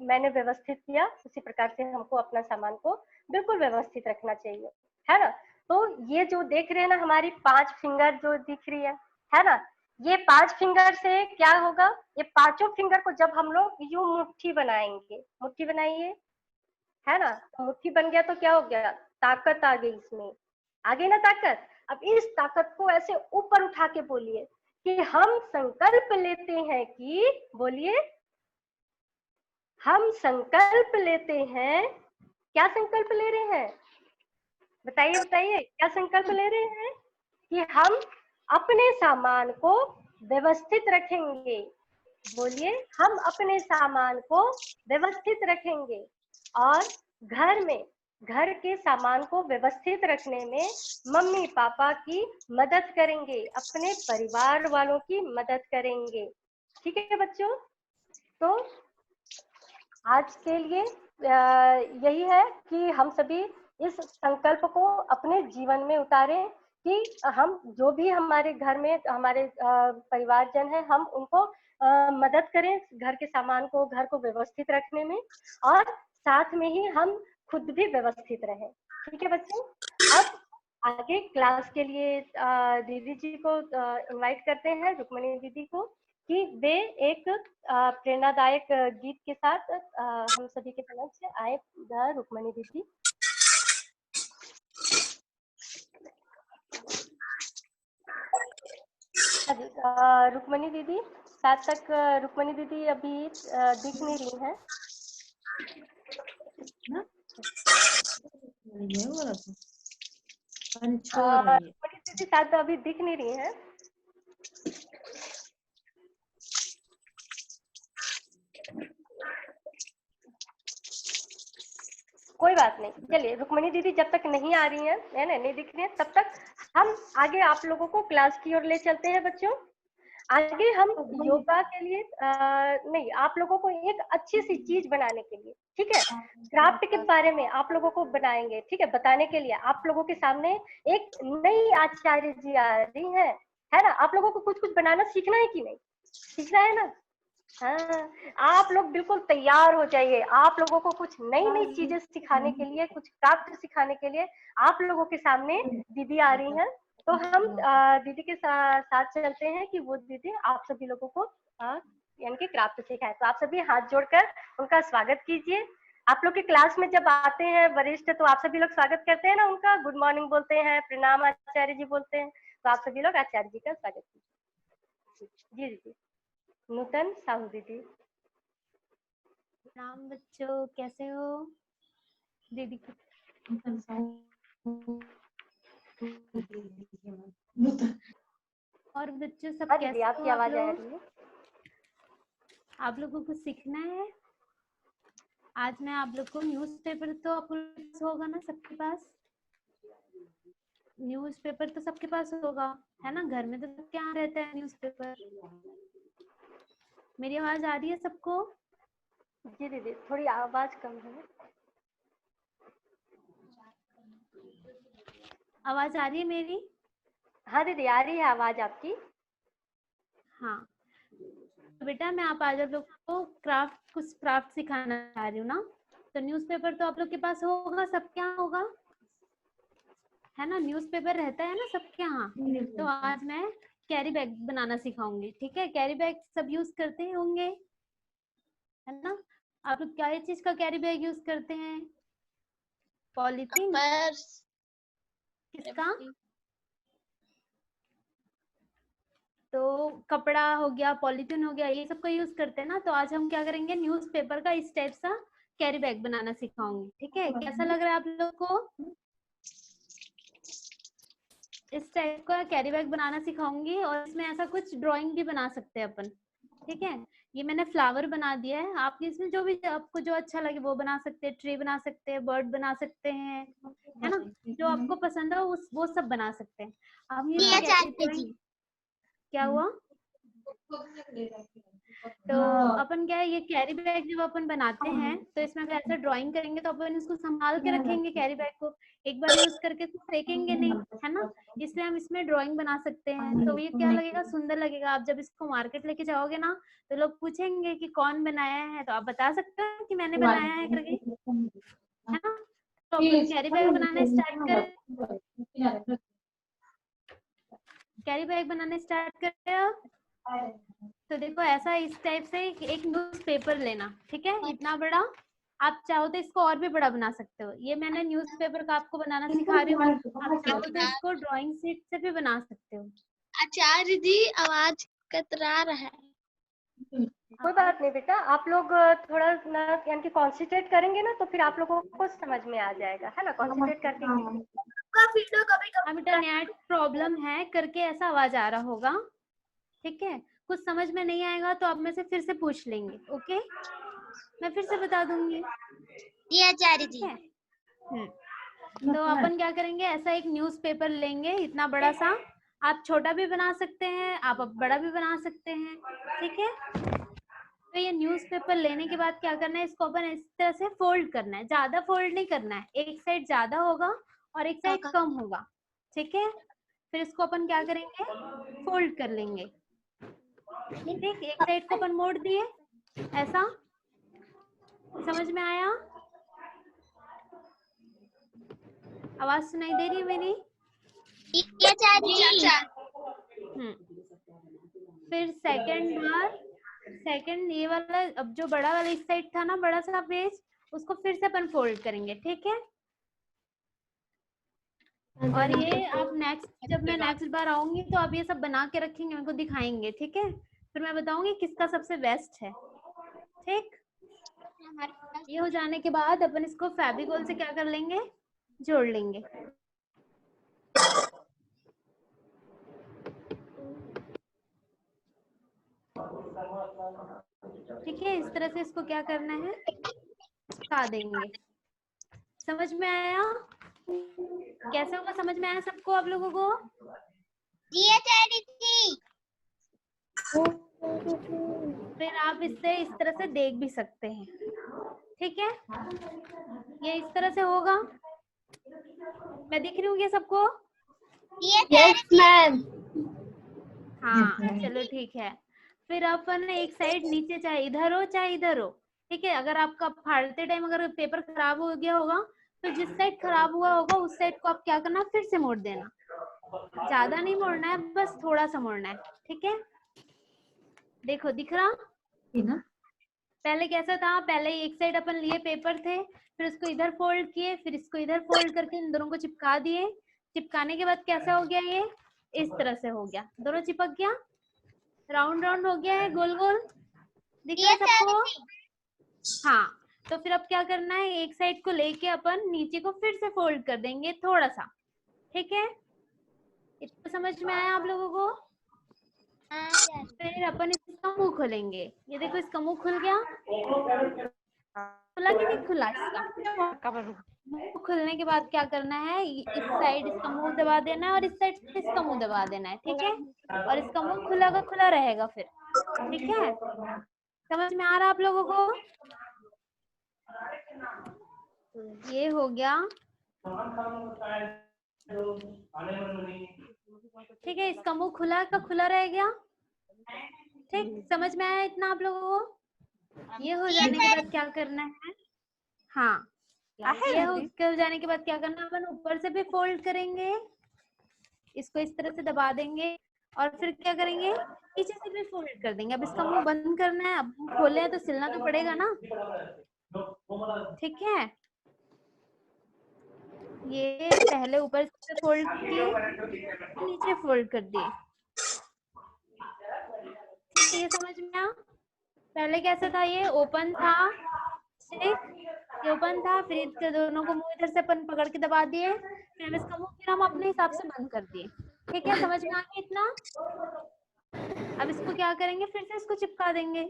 मैंने व्यवस्थित किया उसी प्रकार से हमको अपना सामान को बिल्कुल व्यवस्थित रखना चाहिए, है ना। तो ये जो देख रहे हैं ना हमारी 5 फिंगर जो दिख रही है ना, ये 5 फिंगर से क्या होगा, ये पांचों फिंगर को जब हम लोग यूं मुट्ठी बनाएंगे, मुट्ठी बनाइए, है ना, तो मुट्ठी बन गया तो क्या हो गया, ताकत आ गई इसमें, आ गई ना ताकत। अब इस ताकत को ऐसे ऊपर उठा के बोलिए कि हम संकल्प लेते हैं कि, बोलिए, हम संकल्प लेते हैं, क्या संकल्प ले रहे हैं, बताइए बताइए क्या संकल्प ले रहे हैं, कि हम अपने सामान को व्यवस्थित रखेंगे, बोलिए, हम अपने सामान को व्यवस्थित रखेंगे, और घर के सामान को व्यवस्थित रखने में मम्मी पापा की मदद करेंगे, अपने परिवार वालों की मदद करेंगे, ठीक है बच्चों। तो आज के लिए यही है कि हम सभी इस संकल्प को अपने जीवन में उतारें कि हम जो भी हमारे घर में हमारे परिवारजन है हम उनको मदद करें घर के सामान को, घर को व्यवस्थित रखने में, और साथ में ही हम खुद भी व्यवस्थित रहें। ठीक है बच्चों, अब आगे क्लास के लिए दीदी जी को इनवाइट करते हैं, रुक्मणी दीदी को, कि वे एक प्रेरणादायक गीत के साथ हम सभी के समक्ष आए। रुक्मणी दीदी। रुक्मणी दीदी, साथ तक रुक्मणी दीदी अभी दिख नहीं रही हैं। रुक्मणी दीदी शायद अभी दिख नहीं रही हैं। कोई बात नहीं, चलिए रुक्मणी दीदी जब तक नहीं आ रही हैं, है ना, नहीं दिख रही हैं, तब तक हम आगे आप लोगों को क्लास की ओर ले चलते हैं। बच्चों आगे हम योगा के लिए नहीं, आप लोगों को एक अच्छी सी चीज बनाने के लिए, ठीक है, क्राफ्ट के बारे में आप लोगों को बनाएंगे, ठीक है, बताने के लिए आप लोगों के सामने एक नई आचार्य जी आ रही है ना। आप लोगों को कुछ कुछ बनाना सीखना है कि नहीं, सीखना है ना? हाँ, आप लोग बिल्कुल तैयार हो जाइए। आप लोगों को कुछ नई नई चीजें सिखाने के लिए, कुछ क्राफ्ट सिखाने के लिए आप लोगों के सामने दीदी आ रही हैं। तो हम दीदी के साथ चलते हैं कि वो दीदी आप सभी लोगों को यानी कि क्राफ्ट सिखाए। तो आप सभी हाथ जोड़कर उनका स्वागत कीजिए। आप लोग के क्लास में जब आते हैं वरिष्ठ, तो आप सभी लोग स्वागत करते हैं ना उनका, गुड मॉर्निंग बोलते हैं, प्रणाम आचार्य जी बोलते हैं। तो आप सभी लोग आचार्य जी का स्वागत कीजिए। जी दीदी। नूतन साहू दीदी। नाम बच्चों, कैसे हो? दीदी और बच्चों सब कैसे हो? आपकी आवाज आ रही है। आप लोगों को सीखना है। आज मैं आप लोग को न्यूज़पेपर, तो आपको होगा ना सबके पास, न्यूज़पेपर तो सबके पास होगा, है ना? घर में तो सबके यहाँ रहता है न्यूज़पेपर। मेरी आवाज आ रही है सबको? जी दीदी, थोड़ी आवाज कम है। आवाज आ रही है मेरी? हाँ दीदी, आ रही है आवाज आपकी। हाँ तो बेटा, मैं आप लोग को कुछ क्राफ्ट सिखाना चाह रही हूँ ना। तो न्यूज़पेपर तो आप लोग के पास होगा, सबके यहाँ होगा, है ना? न्यूज़पेपर रहता है ना सबके यहाँ। तो आज मैं कैरी बैग बनाना सिखाऊंगी, ठीक है? कैरी बैग सब यूज करते होंगे, है ना? आप लोग क्या चीज का कैरी बैग यूज करते हैं? पॉलीथीन? किसका? तो कपड़ा हो गया, पॉलीथीन हो गया, ये सब का यूज करते हैं ना। तो आज हम क्या करेंगे, न्यूज़पेपर का इस टाइप सा कैरी बैग बनाना सिखाऊंगी, ठीक है? कैसा लग रहा है आप लोग को? इस टाइप का कैरी बैग बनाना सिखाऊंगी, और इसमें ऐसा कुछ ड्राइंग भी बना सकते हैं अपन, ठीक है? ये मैंने फ्लावर बना दिया है, आप इसमें जो भी आपको जो अच्छा लगे वो बना सकते हैं। ट्री बना सकते हैं, बर्ड बना सकते हैं, है ना? जो आपको पसंद है वो सब बना सकते हैं। अब ये क्या हुआ? तो अपन क्या है, ये कैरी बैग जब अपन बनाते हैं तो इसमें अगर ऐसा ड्राइंग करेंगे तो अपन इसको संभाल के रखेंगे। कैरी बैग को एक बार यूज करके तो फेंकेंगे नहीं, है ना? इसलिए हम इसमें ड्राइंग बना सकते हैं। तो ये क्या लगेगा, सुंदर लगेगा। आप जब इसको मार्केट लेके जाओगे ना, तो लोग पूछेंगे कि कौन बनाया है, तो आप बता सकते हो कि मैंने बनाया है करके, है ना? तो अपन कैरी बैग बनाना स्टार्ट करें। कैरी बैग बनाने स्टार्ट करें। तो देखो, ऐसा इस टाइप से एक न्यूज़पेपर लेना, ठीक है? इतना बड़ा। आप चाहो तो इसको और भी बड़ा बना सकते हो। ये मैंने न्यूज़पेपर का आपको बनाना सिखा रही हूँ। आप चाहो तो इसको ड्राइंग शीट से भी बना सकते हो। आचार्य जी, आवाज कतरा रहा है। कोई बात नहीं बेटा, आप लोग थोड़ा ना यानी कि कॉन्सेंट्रेट करेंगे ना, तो फिर आप लोगों को समझ में आ जाएगा, है ना? कॉन्सेंट्रेट करके बेटा नेट प्रॉब्लम है करके ऐसा आवाज आ रहा होगा, ठीक है? कुछ समझ में नहीं आएगा तो आप में से फिर से पूछ लेंगे, ओके? मैं फिर से बता दूंगी। ये आचार्य जी। तो अपन क्या करेंगे, ऐसा एक न्यूज़पेपर लेंगे इतना बड़ा सा। आप छोटा भी बना सकते हैं, आप बड़ा भी बना सकते हैं, ठीक है? तो ये न्यूज़पेपर लेने के बाद क्या करना है, इसको अपन इस तरह से फोल्ड करना है। ज्यादा फोल्ड नहीं करना है, एक साइड ज्यादा होगा और एक साइड कम होगा, ठीक है? फिर इसको अपन क्या करेंगे, फोल्ड कर लेंगे। ठीक, एक साइड को अपन मोड़ दिए ऐसा, समझ में आया? आवाज सुनाई दे रही है मेरी? फिर सेकंड ये वाला, अब जो बड़ा वाला इस साइड था ना, बड़ा सा पेज, उसको फिर से अपन फोल्ड करेंगे, ठीक है? और ये आप जब मैं नेक्स्ट बार आऊंगी तो आप ये सब बना के रखेंगे, मेरे को दिखाएंगे, ठीक है? फिर मैं बताऊंगी किसका सबसे बेस्ट है, ठीक? ये हो जाने के बाद अपन इसको फेविकोल से क्या कर लेंगे, जोड़ लेंगे। ठीक है, इस तरह से इसको क्या करना है, चिपका देंगे। समझ में आया? कैसे होगा, समझ में आया सबको, आप लोगों को? फिर आप इससे इस तरह से देख भी सकते हैं, ठीक है? ये इस तरह से होगा, मैं दिख रही हूँ क्या सबको? Yes ma'am. हाँ चलो ठीक है। फिर अपन एक साइड नीचे, चाहे इधर हो चाहे इधर हो, ठीक है? अगर आपका फाड़ते टाइम अगर पेपर खराब हो गया होगा तो जिस साइड खराब हुआ होगा उस साइड को आप क्या करना, फिर से मोड़ देना। ज्यादा नहीं मोड़ना है, बस थोड़ा सा मोड़ना है, ठीक है? देखो दिख रहा ना? पहले कैसा था, पहले एक साइड अपन लिए पेपर थे, फिर उसको इधर फोल्ड किए, फिर इसको इधर फोल्ड करके इन दोनों को चिपका दिए। चिपकाने के बाद कैसा हो गया, ये इस तरह से हो गया, दोनों चिपक गया, राउंड राउंड हो गया है, गोल गोल दिख रहा है सबको? हाँ, तो फिर अब क्या करना है, एक साइड को लेके अपन नीचे को फिर से फोल्ड कर देंगे थोड़ा सा, ठीक है? इतना समझ में आया आप लोगों को? फिर अपन इसका मुंह खोलेंगे, ये देखो इसका मुंह खुल गया, खुला कि नहीं खुला इसका? मुंह खुलने के बाद क्या करना है, इस साइड इसका मुंह दबा देना है और इस साइड इसका मुंह दबा देना है, ठीक है? और इसका मुंह खुला का खुला रहेगा फिर, ठीक है? समझ में आ रहा आप लोगों को? ये हो गया, ठीक है? इसका मुंह खुला का खुला रह गया, ठीक? समझ में आया इतना आप लोगों को? ये हो जाने के बाद क्या करना है, हाँ ये हो जाने के बाद क्या करना, अपन ऊपर से भी फोल्ड करेंगे, इसको इस तरह से दबा देंगे और फिर क्या करेंगे, पीछे से भी फोल्ड कर देंगे। अब इसका मुंह बंद करना है, अब खोले हैं तो सिलना तो पड़ेगा ना, ठीक है? ये पहले ऊपर से फोल्ड किए, नीचे फोल्ड कर दिए, ठीक है? ये समझ में आया? पहले कैसा था, ये ओपन था, ठीक? ये ओपन था, फिर इसके दोनों को मुंह इधर से अपन पकड़ के दबा दिए, फिर इसका मुंह फिर हम अपने हिसाब से बंद कर दिए, ठीक है? समझ में आ गया इतना? अब इसको क्या करेंगे, फिर से इसको चिपका देंगे,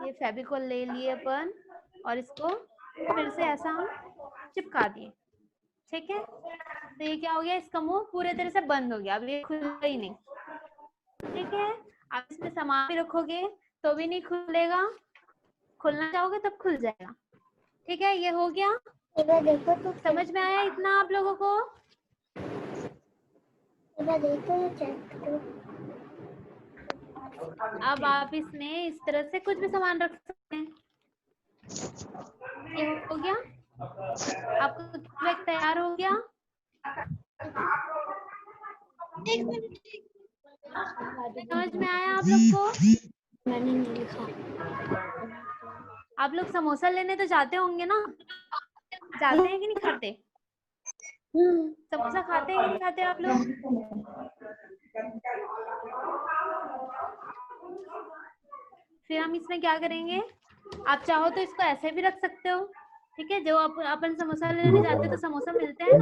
ये फेविकोल ले लिए अपन और इसको फिर से ऐसा हम चिपका दिए, ठीक है? तो ये क्या हो गया, इसका मुंह पूरे तरह से बंद हो गया, अब ये खुलेगा ही नहीं, ठीक है? आप इसमें सामान भी रखोगे तो भी नहीं खुलेगा, खोलना चाहोगे तब खुल जाएगा, ठीक है? ये हो गया, देखो तो समझ में आया इतना आप लोगों को? देखो अब आप इसमें इस तरह से कुछ भी सामान रख सकते हैं। ये हो गया, आपका बैग तैयार हो गया? समझ में आया आप लोग को? मैंने नहीं लिखा। आप लोग समोसा लेने तो जाते होंगे ना, जाते हैं कि नहीं खाते? समोसा खाते हैं कि नहीं खाते आप लोग? फिर हम इसमें क्या करेंगे, आप चाहो तो इसको ऐसे भी रख सकते हो, ठीक है? जो अपन समोसा लेने जाते तो समोसा मिलते हैं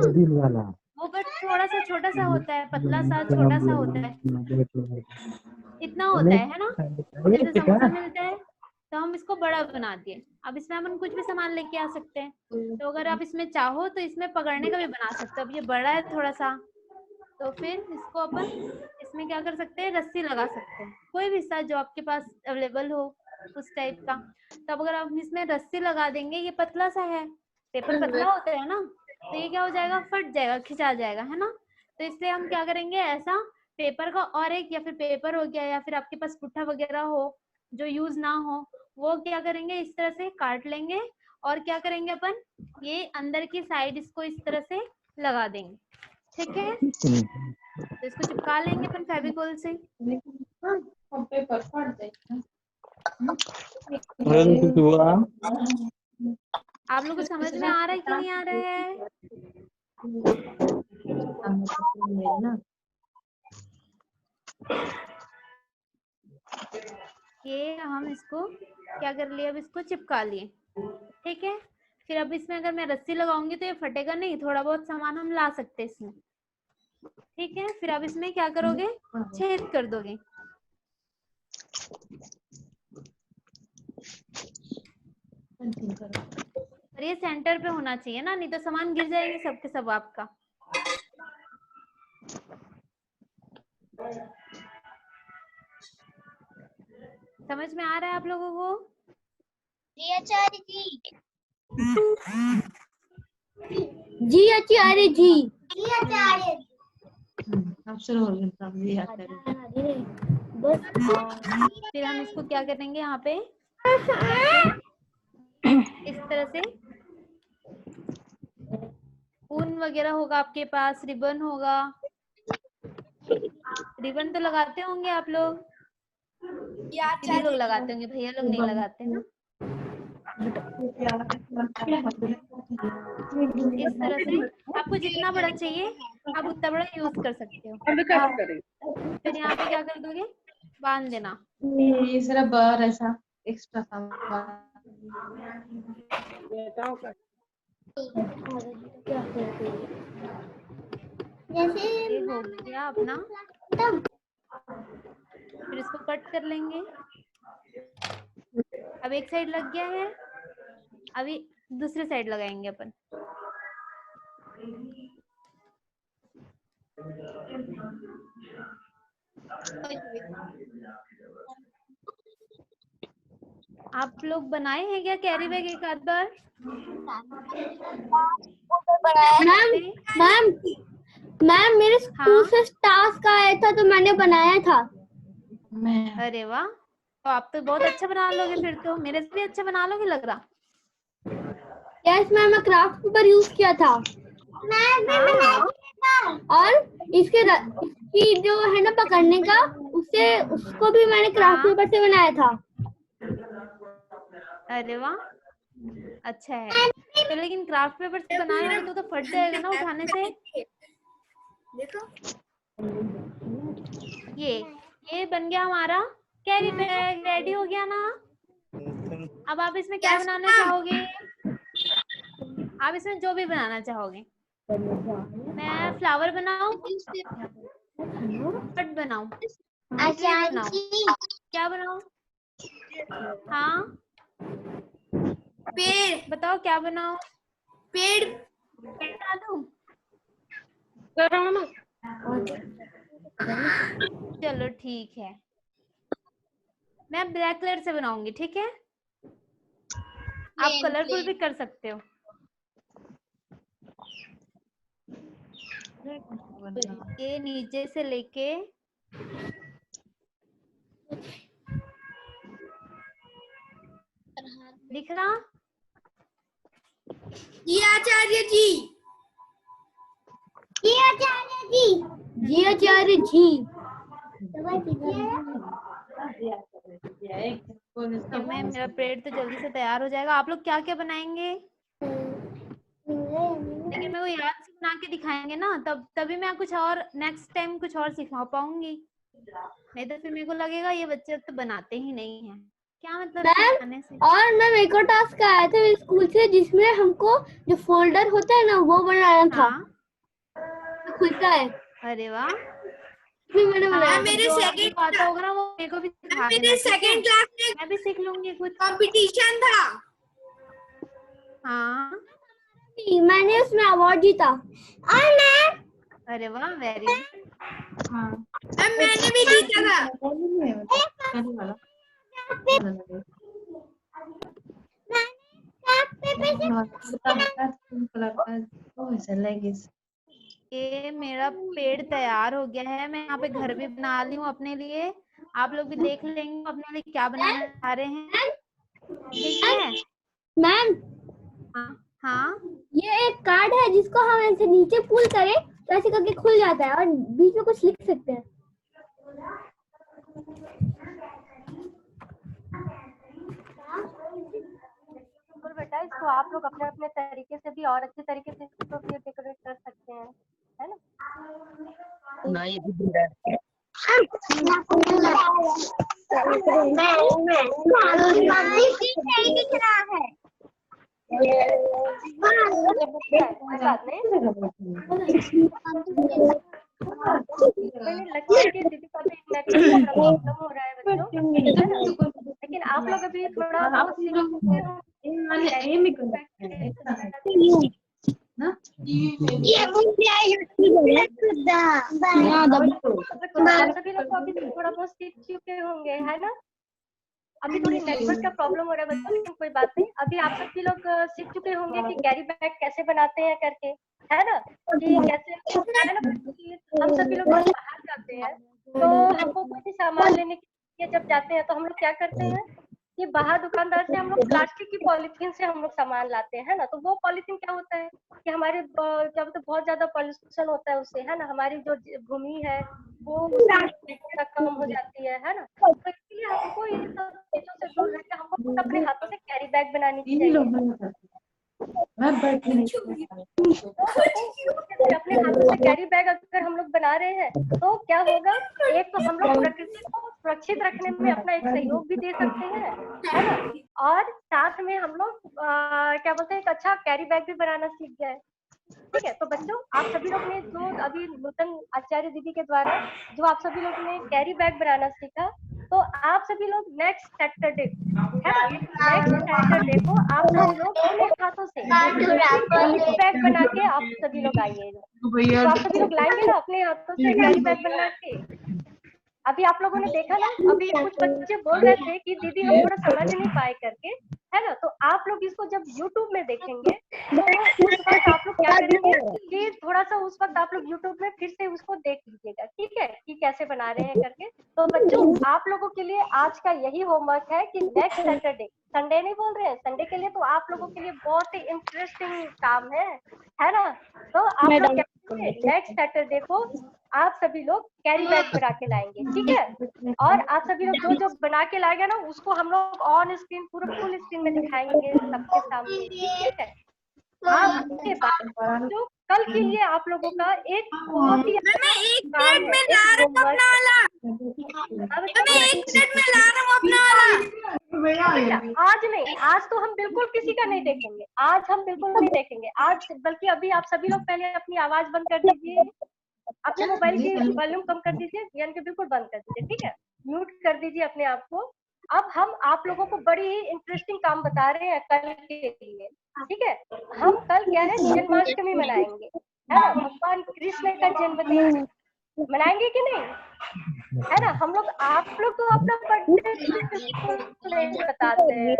ना, वो बट थोड़ा सा छोटा सा होता है, पतला सा छोटा सा होता है, इतना होता है ना? जैसे समोसा मिलता है तो हम इसको बड़ा बना दिए। अब इसमें अपन कुछ भी सामान लेके आ सकते हैं, तो अगर आप इसमें चाहो तो इसमें पकड़ने का भी बना सकते हो। अब ये बड़ा है थोड़ा सा, तो फिर इसको अपन इसमें क्या कर सकते हैं, रस्सी लगा सकते हैं, कोई भी साइज जो आपके पास अवेलेबल हो उस टाइप का। तब अगर आप इसमें रस्सी लगा देंगे, ये पतला सा है, पेपर पतला होता है ना, तो ये क्या हो जाएगा, फट जाएगा, खिंचा जाएगा, है ना? तो इसलिए हम क्या करेंगे, ऐसा पेपर का और एक, या फिर पेपर हो गया, या फिर आपके पास पुट्ठा वगैरह हो जो यूज ना हो, वो क्या करेंगे, इस तरह से काट लेंगे और क्या करेंगे अपन, ये अंदर की साइड इसको इस तरह से लगा देंगे। ठीक है, तो इसको चिपका लेंगे अपन फेविकोल से। आप लोगों को समझ में आ रहा है कि नहीं आ रहा है? ये हम इसको क्या कर लिए, अब इसको चिपका लिए। ठीक है, फिर अब इसमें अगर मैं रस्सी लगाऊंगी तो ये फटेगा नहीं, थोड़ा बहुत सामान हम ला सकते हैं इसमें। ठीक है, फिर अब इसमें क्या करोगे, छेद कर दोगे। और ये सेंटर पे होना चाहिए ना, नहीं तो सामान गिर जाएंगे सबके सब आपका। समझ में आ रहा है आप लोगों को? जी आचार्य जी। जी आचार्य जी। जी आचार्य जी। फिर हम इसको क्या करेंगे, यहाँ पे इस तरह से ऊन वगैरह होगा आपके पास, रिबन होगा, रिबन तो लगाते होंगे आप लोग, दीदी लोग लगाते होंगे, भैया लोग नहीं लगाते ना। इस तरह से आपको जितना बड़ा चाहिए आप उतना बड़ा यूज कर सकते हो। फिर यहाँ पे क्या कर दोगे, बांध देना। ये सिर्फ बार ऐसा एक्स्ट्रा सामान जैसे ये हो गया अपना, फिर इसको कट कर लेंगे। अब एक साइड लग गया है, अभी दूसरी साइड लगाएंगे अपन। आप लोग बनाए हैं क्या कैरी बैग एक आध बार? मैम मैम मेरे स्कूल से टास्क आया था तो मैंने बनाया था। अरे वाह, तो आप तो बहुत अच्छा बना लोगे, फिर तो मेरे से भी अच्छा बना लोगे लग रहा। यस मैम, मैं क्राफ्ट पेपर यूज किया था। और इसकी जो है ना पकड़ने का, उसको भी मैंने क्राफ्ट पेपर से बनाया था। अरे वाह, अच्छा है। तो लेकिन क्राफ्ट पेपर से बनाए होगे तो फट जाएगा ना उठाने से। ये बन गया हमारा कैरी बैग, रेडी हो गया ना। अब आप इसमें क्या बनाना चाहोगे, आप इसमें जो भी बनाना चाहोगे। मैं फ्लावर बनाऊं, बट बनाऊं, क्या बनाऊं? हाँ पेड़ बताओ क्या बनाओ। पेड़ बना दूं? चलो ठीक है, मैं ब्लैक कलर से बनाऊंगी। ठीक है, आप कलरफुल भी कर सकते हो। ये नीचे से लेके दिख रहा? जी आचार्य जी। जी आचार्य जी। जी आचार्य जी। मेरा प्लेट तो जल्दी से तैयार हो जाएगा। आप लोग क्या क्या बनाएंगे, लेकिन मैं वो याद से बना के दिखाएंगे ना, तभी मैं कुछ और नेक्स्ट टाइम कुछ और सिखा पाऊंगी। नहीं तो फिर मेरे को लगेगा ये बच्चे तो बनाते ही नहीं है, क्या मतलब सिखाने से। और मैम एक और टास्क आया था स्कूल से, जिसमें हमको जो फोल्डर होता है ना वो बनाना था। हाँ, खुलता है। अरे वाह। मैंने बनाया। हाँ, मेरे सेकंड आता होगा ना वो मेरे को भी सिखा देना। मेरे सेकंड क्लास में मैं भी सीख लूंगी कुछ। कंपटीशन था। हाँ, मैंने उसमें अवार्ड जीता। और मैं, अरे वाह, वेरी गुड। मैंने भी जीता था। ये मेरा पेड़ तैयार हो गया है। मैं यहाँ पे घर भी बना ली हूँ अपने लिए। आप लोग भी देख लेंगे अपने लिए क्या बनाना चाह रहे हैं। ठीक है मैम हाँ हाँ ये एक कार्ड है जिसको हम ऐसे नीचे पुल करें तो ऐसे करके खुल जाता है और बीच में कुछ लिख सकते हैं। और बेटा इसको आप लोग अपने अपने तरीके से भी और अच्छे तरीके से इसको भी डेकोरेट कर सकते हैं, है ना। मैंने लगता है कि दीदी का भी नेटवर्क का प्रॉब्लम हो रहा है बच्चों, है ना? लेकिन आप लोग अभी थोड़ा बहुत सीख चुके हो। सभी लोग अभी थोड़ा बहुत सीख चुके होंगे, है ना। अभी थोड़ी नेटवर्क का प्रॉब्लम हो रहा है बच्चों, लेकिन कोई बात नहीं। अभी आप सभी लोग सीख चुके होंगे कि कैरी बैग कैसे बनाते हैं करके, है ना। कि कैसे, है ना, हम सभी लोग जब बाहर जाते हैं तो हमको कोई भी सामान लेने के लिए जब जाते हैं तो हम लोग क्या करते हैं कि बाहर दुकानदार से हम लोग प्लास्टिक की पॉलीथीन से हम लोग सामान लाते हैं, ना। तो वो पॉलीथीन क्या होता है कि हमारे क्या बोलते हैं बहुत ज्यादा पॉल्यूशन होता है उससे, है ना। हमारी जो भूमि है वो कम हो जाती है ना। तो इसलिए हमको इन सब चीजों से दूर रहकर हमको अपने हाथों से कैरी बैग बनानी चाहिए। तो अपने हाथों से कैरी बैग अगर हम लोग बना रहे हैं तो क्या होगा, एक तो हम लोग प्रकृति को सुरक्षित रखने में अपना एक सहयोग भी दे सकते हैं, है ना। और साथ में हम लोग क्या बोलते हैं एक अच्छा कैरी बैग भी बनाना सीख गए। ठीक है, तो बच्चों आप सभी लोग ने जो अभी नूतन आचार्य दीदी के द्वारा जो आप सभी लोग ने कैरी बैग बनाना सीखा, तो आप सभी लोग नेक्स्ट सैटरडे, है ना, नेक्स्ट सैटरडे को आप सभी लोग अपने हाथों से कैरी बैग बना के आप सभी लोग आइएगा। तो आप सभी लोग लाएंगे ना अपने हाथों से कैरी बैग बना के। अभी आप लोगों ने देखा ना, अभी कुछ बच्चे बोल रहे थे कि दीदी हम थोड़ा समझ नहीं पाए करके, है ना। तो आप लोग इसको जब YouTube में देखेंगे तो उस वक्त आप लोग क्या करेंगे कि थोड़ा सा उस वक्त आप लोग YouTube में फिर से उसको देख लीजिएगा, ठीक है, कि कैसे बना रहे हैं करके। तो बच्चों आप लोगों के लिए आज का यही होमवर्क है कि नेक्स्ट सैटरडे, संडे नहीं बोल रहे हैं, संडे के लिए तो आप लोगों के लिए बहुत ही इंटरेस्टिंग काम है ना। तो आप लोग क्या करेंगे, नेक्स्ट सैटरडे को आप सभी लोग कैरी बैग बना के लाएंगे, ठीक है। और आप सभी लोग जो जो बना के लाएंगे ना उसको हम लोग ऑन स्क्रीन पूरा फुल स्क्रीन में दिखाएंगे सबके सामने, ठीक है। आपके बाद जो कल के लिए आप लोगों का एक बहुत ही काम है, एक आज नहीं, आज तो हम बिल्कुल किसी का नहीं देखेंगे, आज हम बिल्कुल नहीं देखेंगे आज, बल्कि अभी आप सभी लोग पहले अपनी आवाज बंद कर दीजिए, अपने मोबाइल की वॉल्यूम कम कर दीजिए, यानी कि बिल्कुल बंद कर दीजिए, ठीक है, म्यूट कर दीजिए अपने आप को। अब हम आप लोगों को बड़ी ही इंटरेस्टिंग काम बता रहे हैं कल के लिए, ठीक है। हम कल क्या है जन्माष्टमी मनाएंगे, है ना, भगवान कृष्ण का जन्मदिन मनाएंगे कि नहीं, है ना। हम लोग आप लोग तो अपना बर्थडे बताते हैं,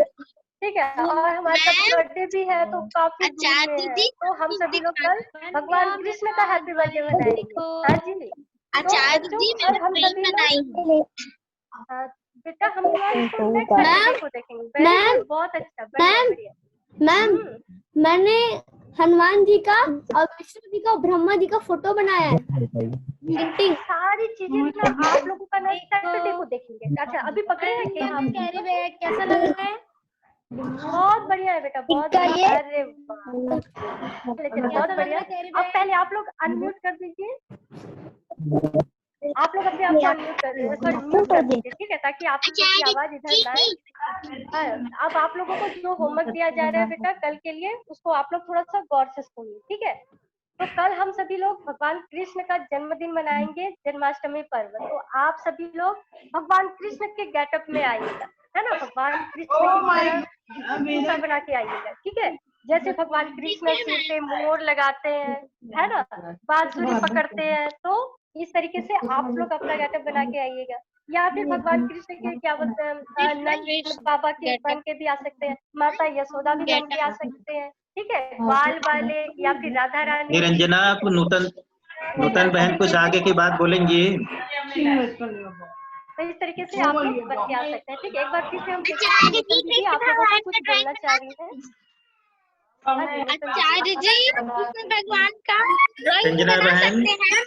ठीक है, और हमारा बर्थडे भी है तो काफी दूर में है, तो हम सभी लोग कल भगवान कृष्ण का हैप्पी बर्थडे मनाएंगे। हाँ जी, तो हम सभी लोग बेटा हम लोग को देखेंगे, बहुत अच्छा, बढ़िया। मैम मैंने हनुमान जी का और विष्णु जी का और ब्रह्मा जी का फोटो बनाया है, पेंटिंग सारी चीजें ना आप लोगों का नेक्स्ट सैटरडे को देखेंगे। अच्छा अभी पकड़े हैं क्या आप? कैरी बैग कैसा लग रहा है? बहुत बढ़िया है बेटा, बहुत बढ़िया। अरे बहुत बढ़िया। अब पहले आप लोग अनम्यूट कर दीजिए, आप लोग अपने आप को अनम्यूट कर दीजिए, सॉरी म्यूट कर दीजिए, ठीक है, ताकि आप लोगों की आवाज इधर ना आए। अब आप लोगों को जो होमवर्क दिया जा रहा है बेटा कल के लिए, उसको आप लोग थोड़ा सा गौर से सुनिए, ठीक है। तो कल हम सभी लोग भगवान कृष्ण का जन्मदिन मनाएंगे, जन्माष्टमी पर्व। तो आप सभी लोग भगवान कृष्ण के गेटअप में आइएगा, है ना, भगवान कृष्ण बना के आइएगा, ठीक है। जैसे भगवान कृष्ण सिर पे मोर लगाते हैं, है ना, बांसुरी पकड़ते हैं, तो इस तरीके से आप लोग अपना गेटअप बना के आइएगा। या फिर भगवान कृष्ण के क्या बोलते हैं नंद बाबा के बन के भी आ सकते हैं, माता यशोदा भी बन के आ सकते हैं, ठीक है, बाल वाले, या फिर राधा रानी। निरंजना आप नूतन नूतन बहन कुछ आगे की बात बोलेंगी? तो इस तरीके से आप लोग बन के आ सकते हैं। ठीक है, एक बार फिर से हम देखते हैं नूतन दीदी आप लोगों को कुछ बोलना चाह रही हैं। आचार्य जी कृष्ण भगवान का ड्राइंग संजना बना बहन। सकते हैं।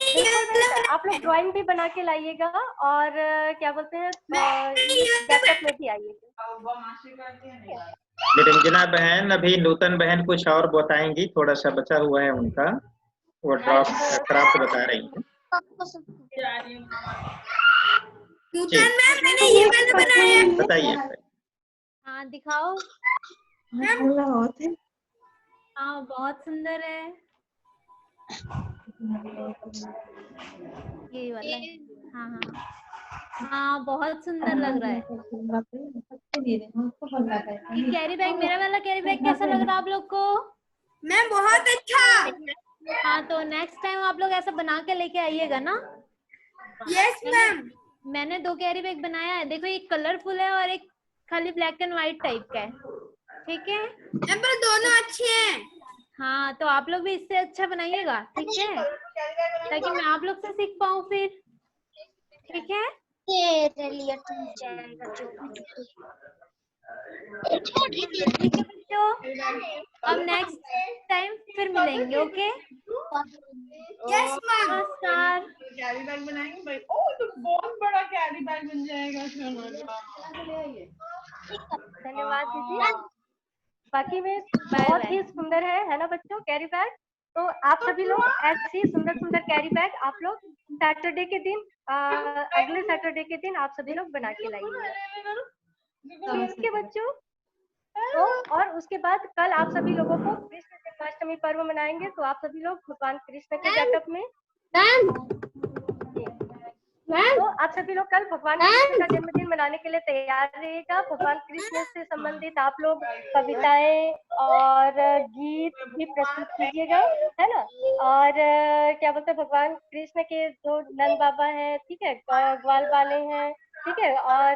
बिल्कुल आप लोग ड्राइंग भी बना के लाइएगा और क्या बोलते हैं बैकअप में भी आइएगा। निरंजना बहन, अभी नूतन बहन कुछ और बताएंगी, थोड़ा सा बचा हुआ है उनका, वो ड्रॉप क्राफ्ट बता रही है। नूतन मैम मैंने ये वाला बनाया। बताइए। हाँ दिखाओ। हाँ बहुत सुंदर है ये वाला। हाँ हाँ हाँ बहुत सुंदर लग रहा है। ये कैरी बैग, मेरा वाला कैरी बैग कैसा लग रहा है आप लोग को? मैम बहुत अच्छा। हाँ तो नेक्स्ट टाइम आप लोग ऐसा बना के लेके आइएगा ना। Yes ma'am. मैंने 2 कैरी बैग बनाया है, देखो एक कलरफुल है और एक खाली ब्लैक एंड व्हाइट टाइप का है। ठीक है पर दोनों अच्छे हैं। हाँ तो आप लोग भी इससे अच्छा बनाइएगा, ठीक है, ताकि मैं आप लोग से सीख पाऊँ फिर। ठीक है बच्चों, अब नेक्स्ट टाइम फिर मिलेंगे। Okay yes ma'am. नमस्कार। कैरी बैग बनाएंगे भाई। ओह तो बहुत बड़ा कैरी बैग बन जाएगा। धन्यवाद दीदी। बाकी में बहुत ही सुंदर है ना बच्चों कैरी बैग। तो आप सभी लोग ऐसे ही सुंदर सुंदर कैरी बैग आप लोग सैटरडे के दिन अगले सैटरडे के दिन आप सभी लोग बना के लाइए। ठीक है बच्चों। तो और उसके बाद कल आप सभी लोगों को कृष्ण जन्माष्टमी पर्व मनाएंगे, तो आप सभी लोग भगवान कृष्ण के बैकअप में तो आप सभी लोग कल भगवान कृष्ण का जन्मदिन मनाने के लिए तैयार रहिएगा। भगवान कृष्ण से संबंधित आप लोग कविताएं और गीत भी प्रस्तुत कीजिएगा, है ना। और क्या बोलते हैं भगवान कृष्ण के जो नंद बाबा है, ठीक है, ग्वाल बाले हैं, ठीक है, और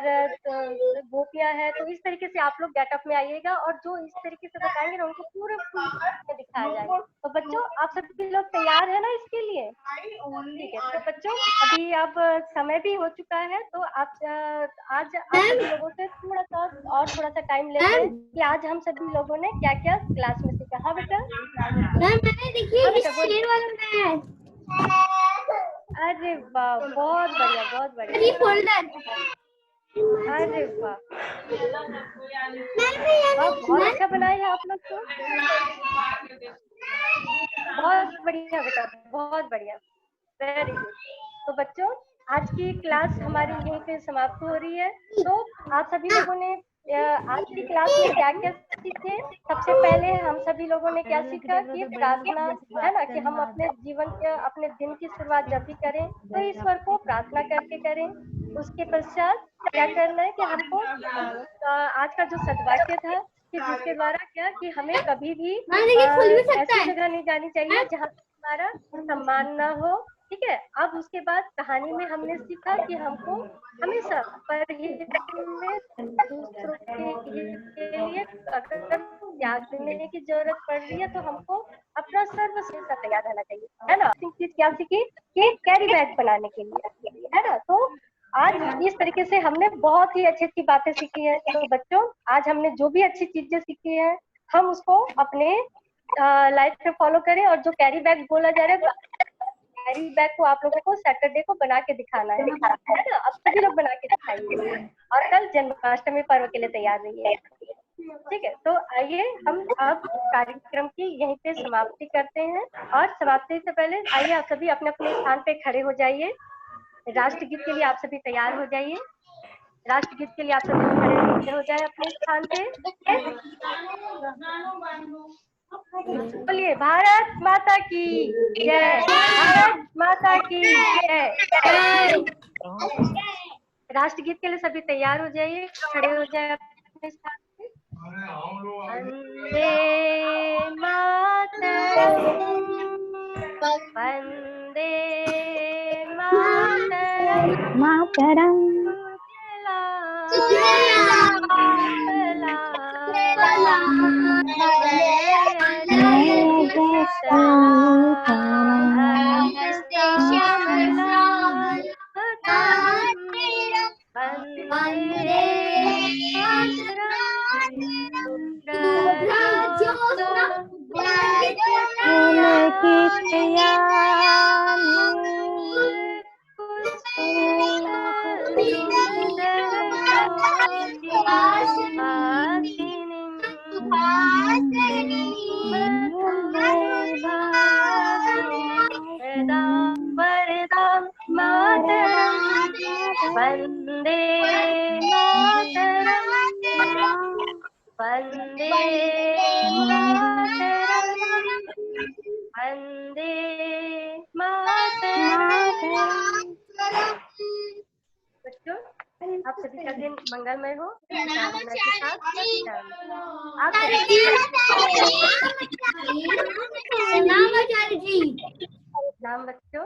गोपियां हैं, तो इस तरीके से आप लोग गेटअप में आइएगा और जो इस तरीके से बताएंगे ना उनको पूरे में दिखाया जाएगा। तो बच्चों आप सभी लोग तैयार है ना इसके लिए? ठीक है। तो बच्चों अभी अब समय भी हो चुका है, तो आप आज आप सभी लोगों से थोड़ा सा टाइम लेते हैं कि आज हम सभी लोगों ने क्या क्या क्लास में सीखा। हाँ बेटा मैंने देखिए शेर वाला बनाया है। अरे वाह बहुत बढ़िया बहुत बढ़िया। फोल्डर। अरे वाह बहुत अच्छा बनाए हैं आप लोग तो। बहुत बढ़िया बेटा बहुत बढ़िया, वेरी गुड। तो बच्चों आज की क्लास हमारी यहीं पे समाप्त हो रही है। तो आप सभी लोगों ने आज की क्लास में क्या क्या सीखे? सबसे पहले हम सभी लोगों ने क्या सीखा कि प्रार्थना, है ना, कि हम अपने जीवन के अपने दिन की शुरुआत जब भी करें तो ईश्वर को प्रार्थना करके करें। उसके पश्चात क्या करना है कि हमको आज का जो सदवाक्य था कि जिसके द्वारा क्या कि हमें कभी भी ऐसी जगह नहीं जानी चाहिए जहाँ हमारा सम्मान ना हो। ठीक है। अब उसके बाद कहानी में हमने सीखा कि हमको हमेशा दूसरों के लिए अगर त्याग देने की जरूरत पड़ रही है तो हमको अपना सर्वश्रेष्ठ तैयार रहना चाहिए, है ना। चीज क्या सीखी कि कैरी बैग बनाने के लिए, है ना। तो आज इस तरीके से हमने बहुत ही अच्छी अच्छी बातें सीखी है। तो बच्चों आज हमने जो भी अच्छी चीजें सीखी है हम उसको अपने लाइफ में फॉलो करें। और जो कैरी बैग बोला जा रहा है, कैरी बैग को आप लोगों को सैटरडे को बना के दिखाना है ना। अब सभी लोग बना के दिखाइए और कल जन्माष्टमी पर्व के लिए तैयार रहिए। ठीक है। तो आइए हम अब कार्यक्रम की यहीं पे समाप्ति करते हैं। और समाप्ति से पहले आइए आप सभी अपने अपने स्थान पे खड़े हो जाइए। राष्ट्रगीत के लिए आप सभी तैयार हो जाइए। राष्ट्रगीत के लिए आप सभी खड़े हो जाए अपने स्थान पे। बोलिए भारत माता की जय, भारत माता की जय। राष्ट्रगीत के लिए सभी तैयार हो जाइए, खड़े हो जाए अपने स्थान पे। वंदे मातरम, वंदे मातरम, वरदां मातरं वन्दे मातरं वन्दे मातरं वन्दे मातरं। बच्चों आप सभी का दिन मंगलमय हो। प्रार्थना के साथ आप प्रणाम आचार्य जी। नाम बच्चों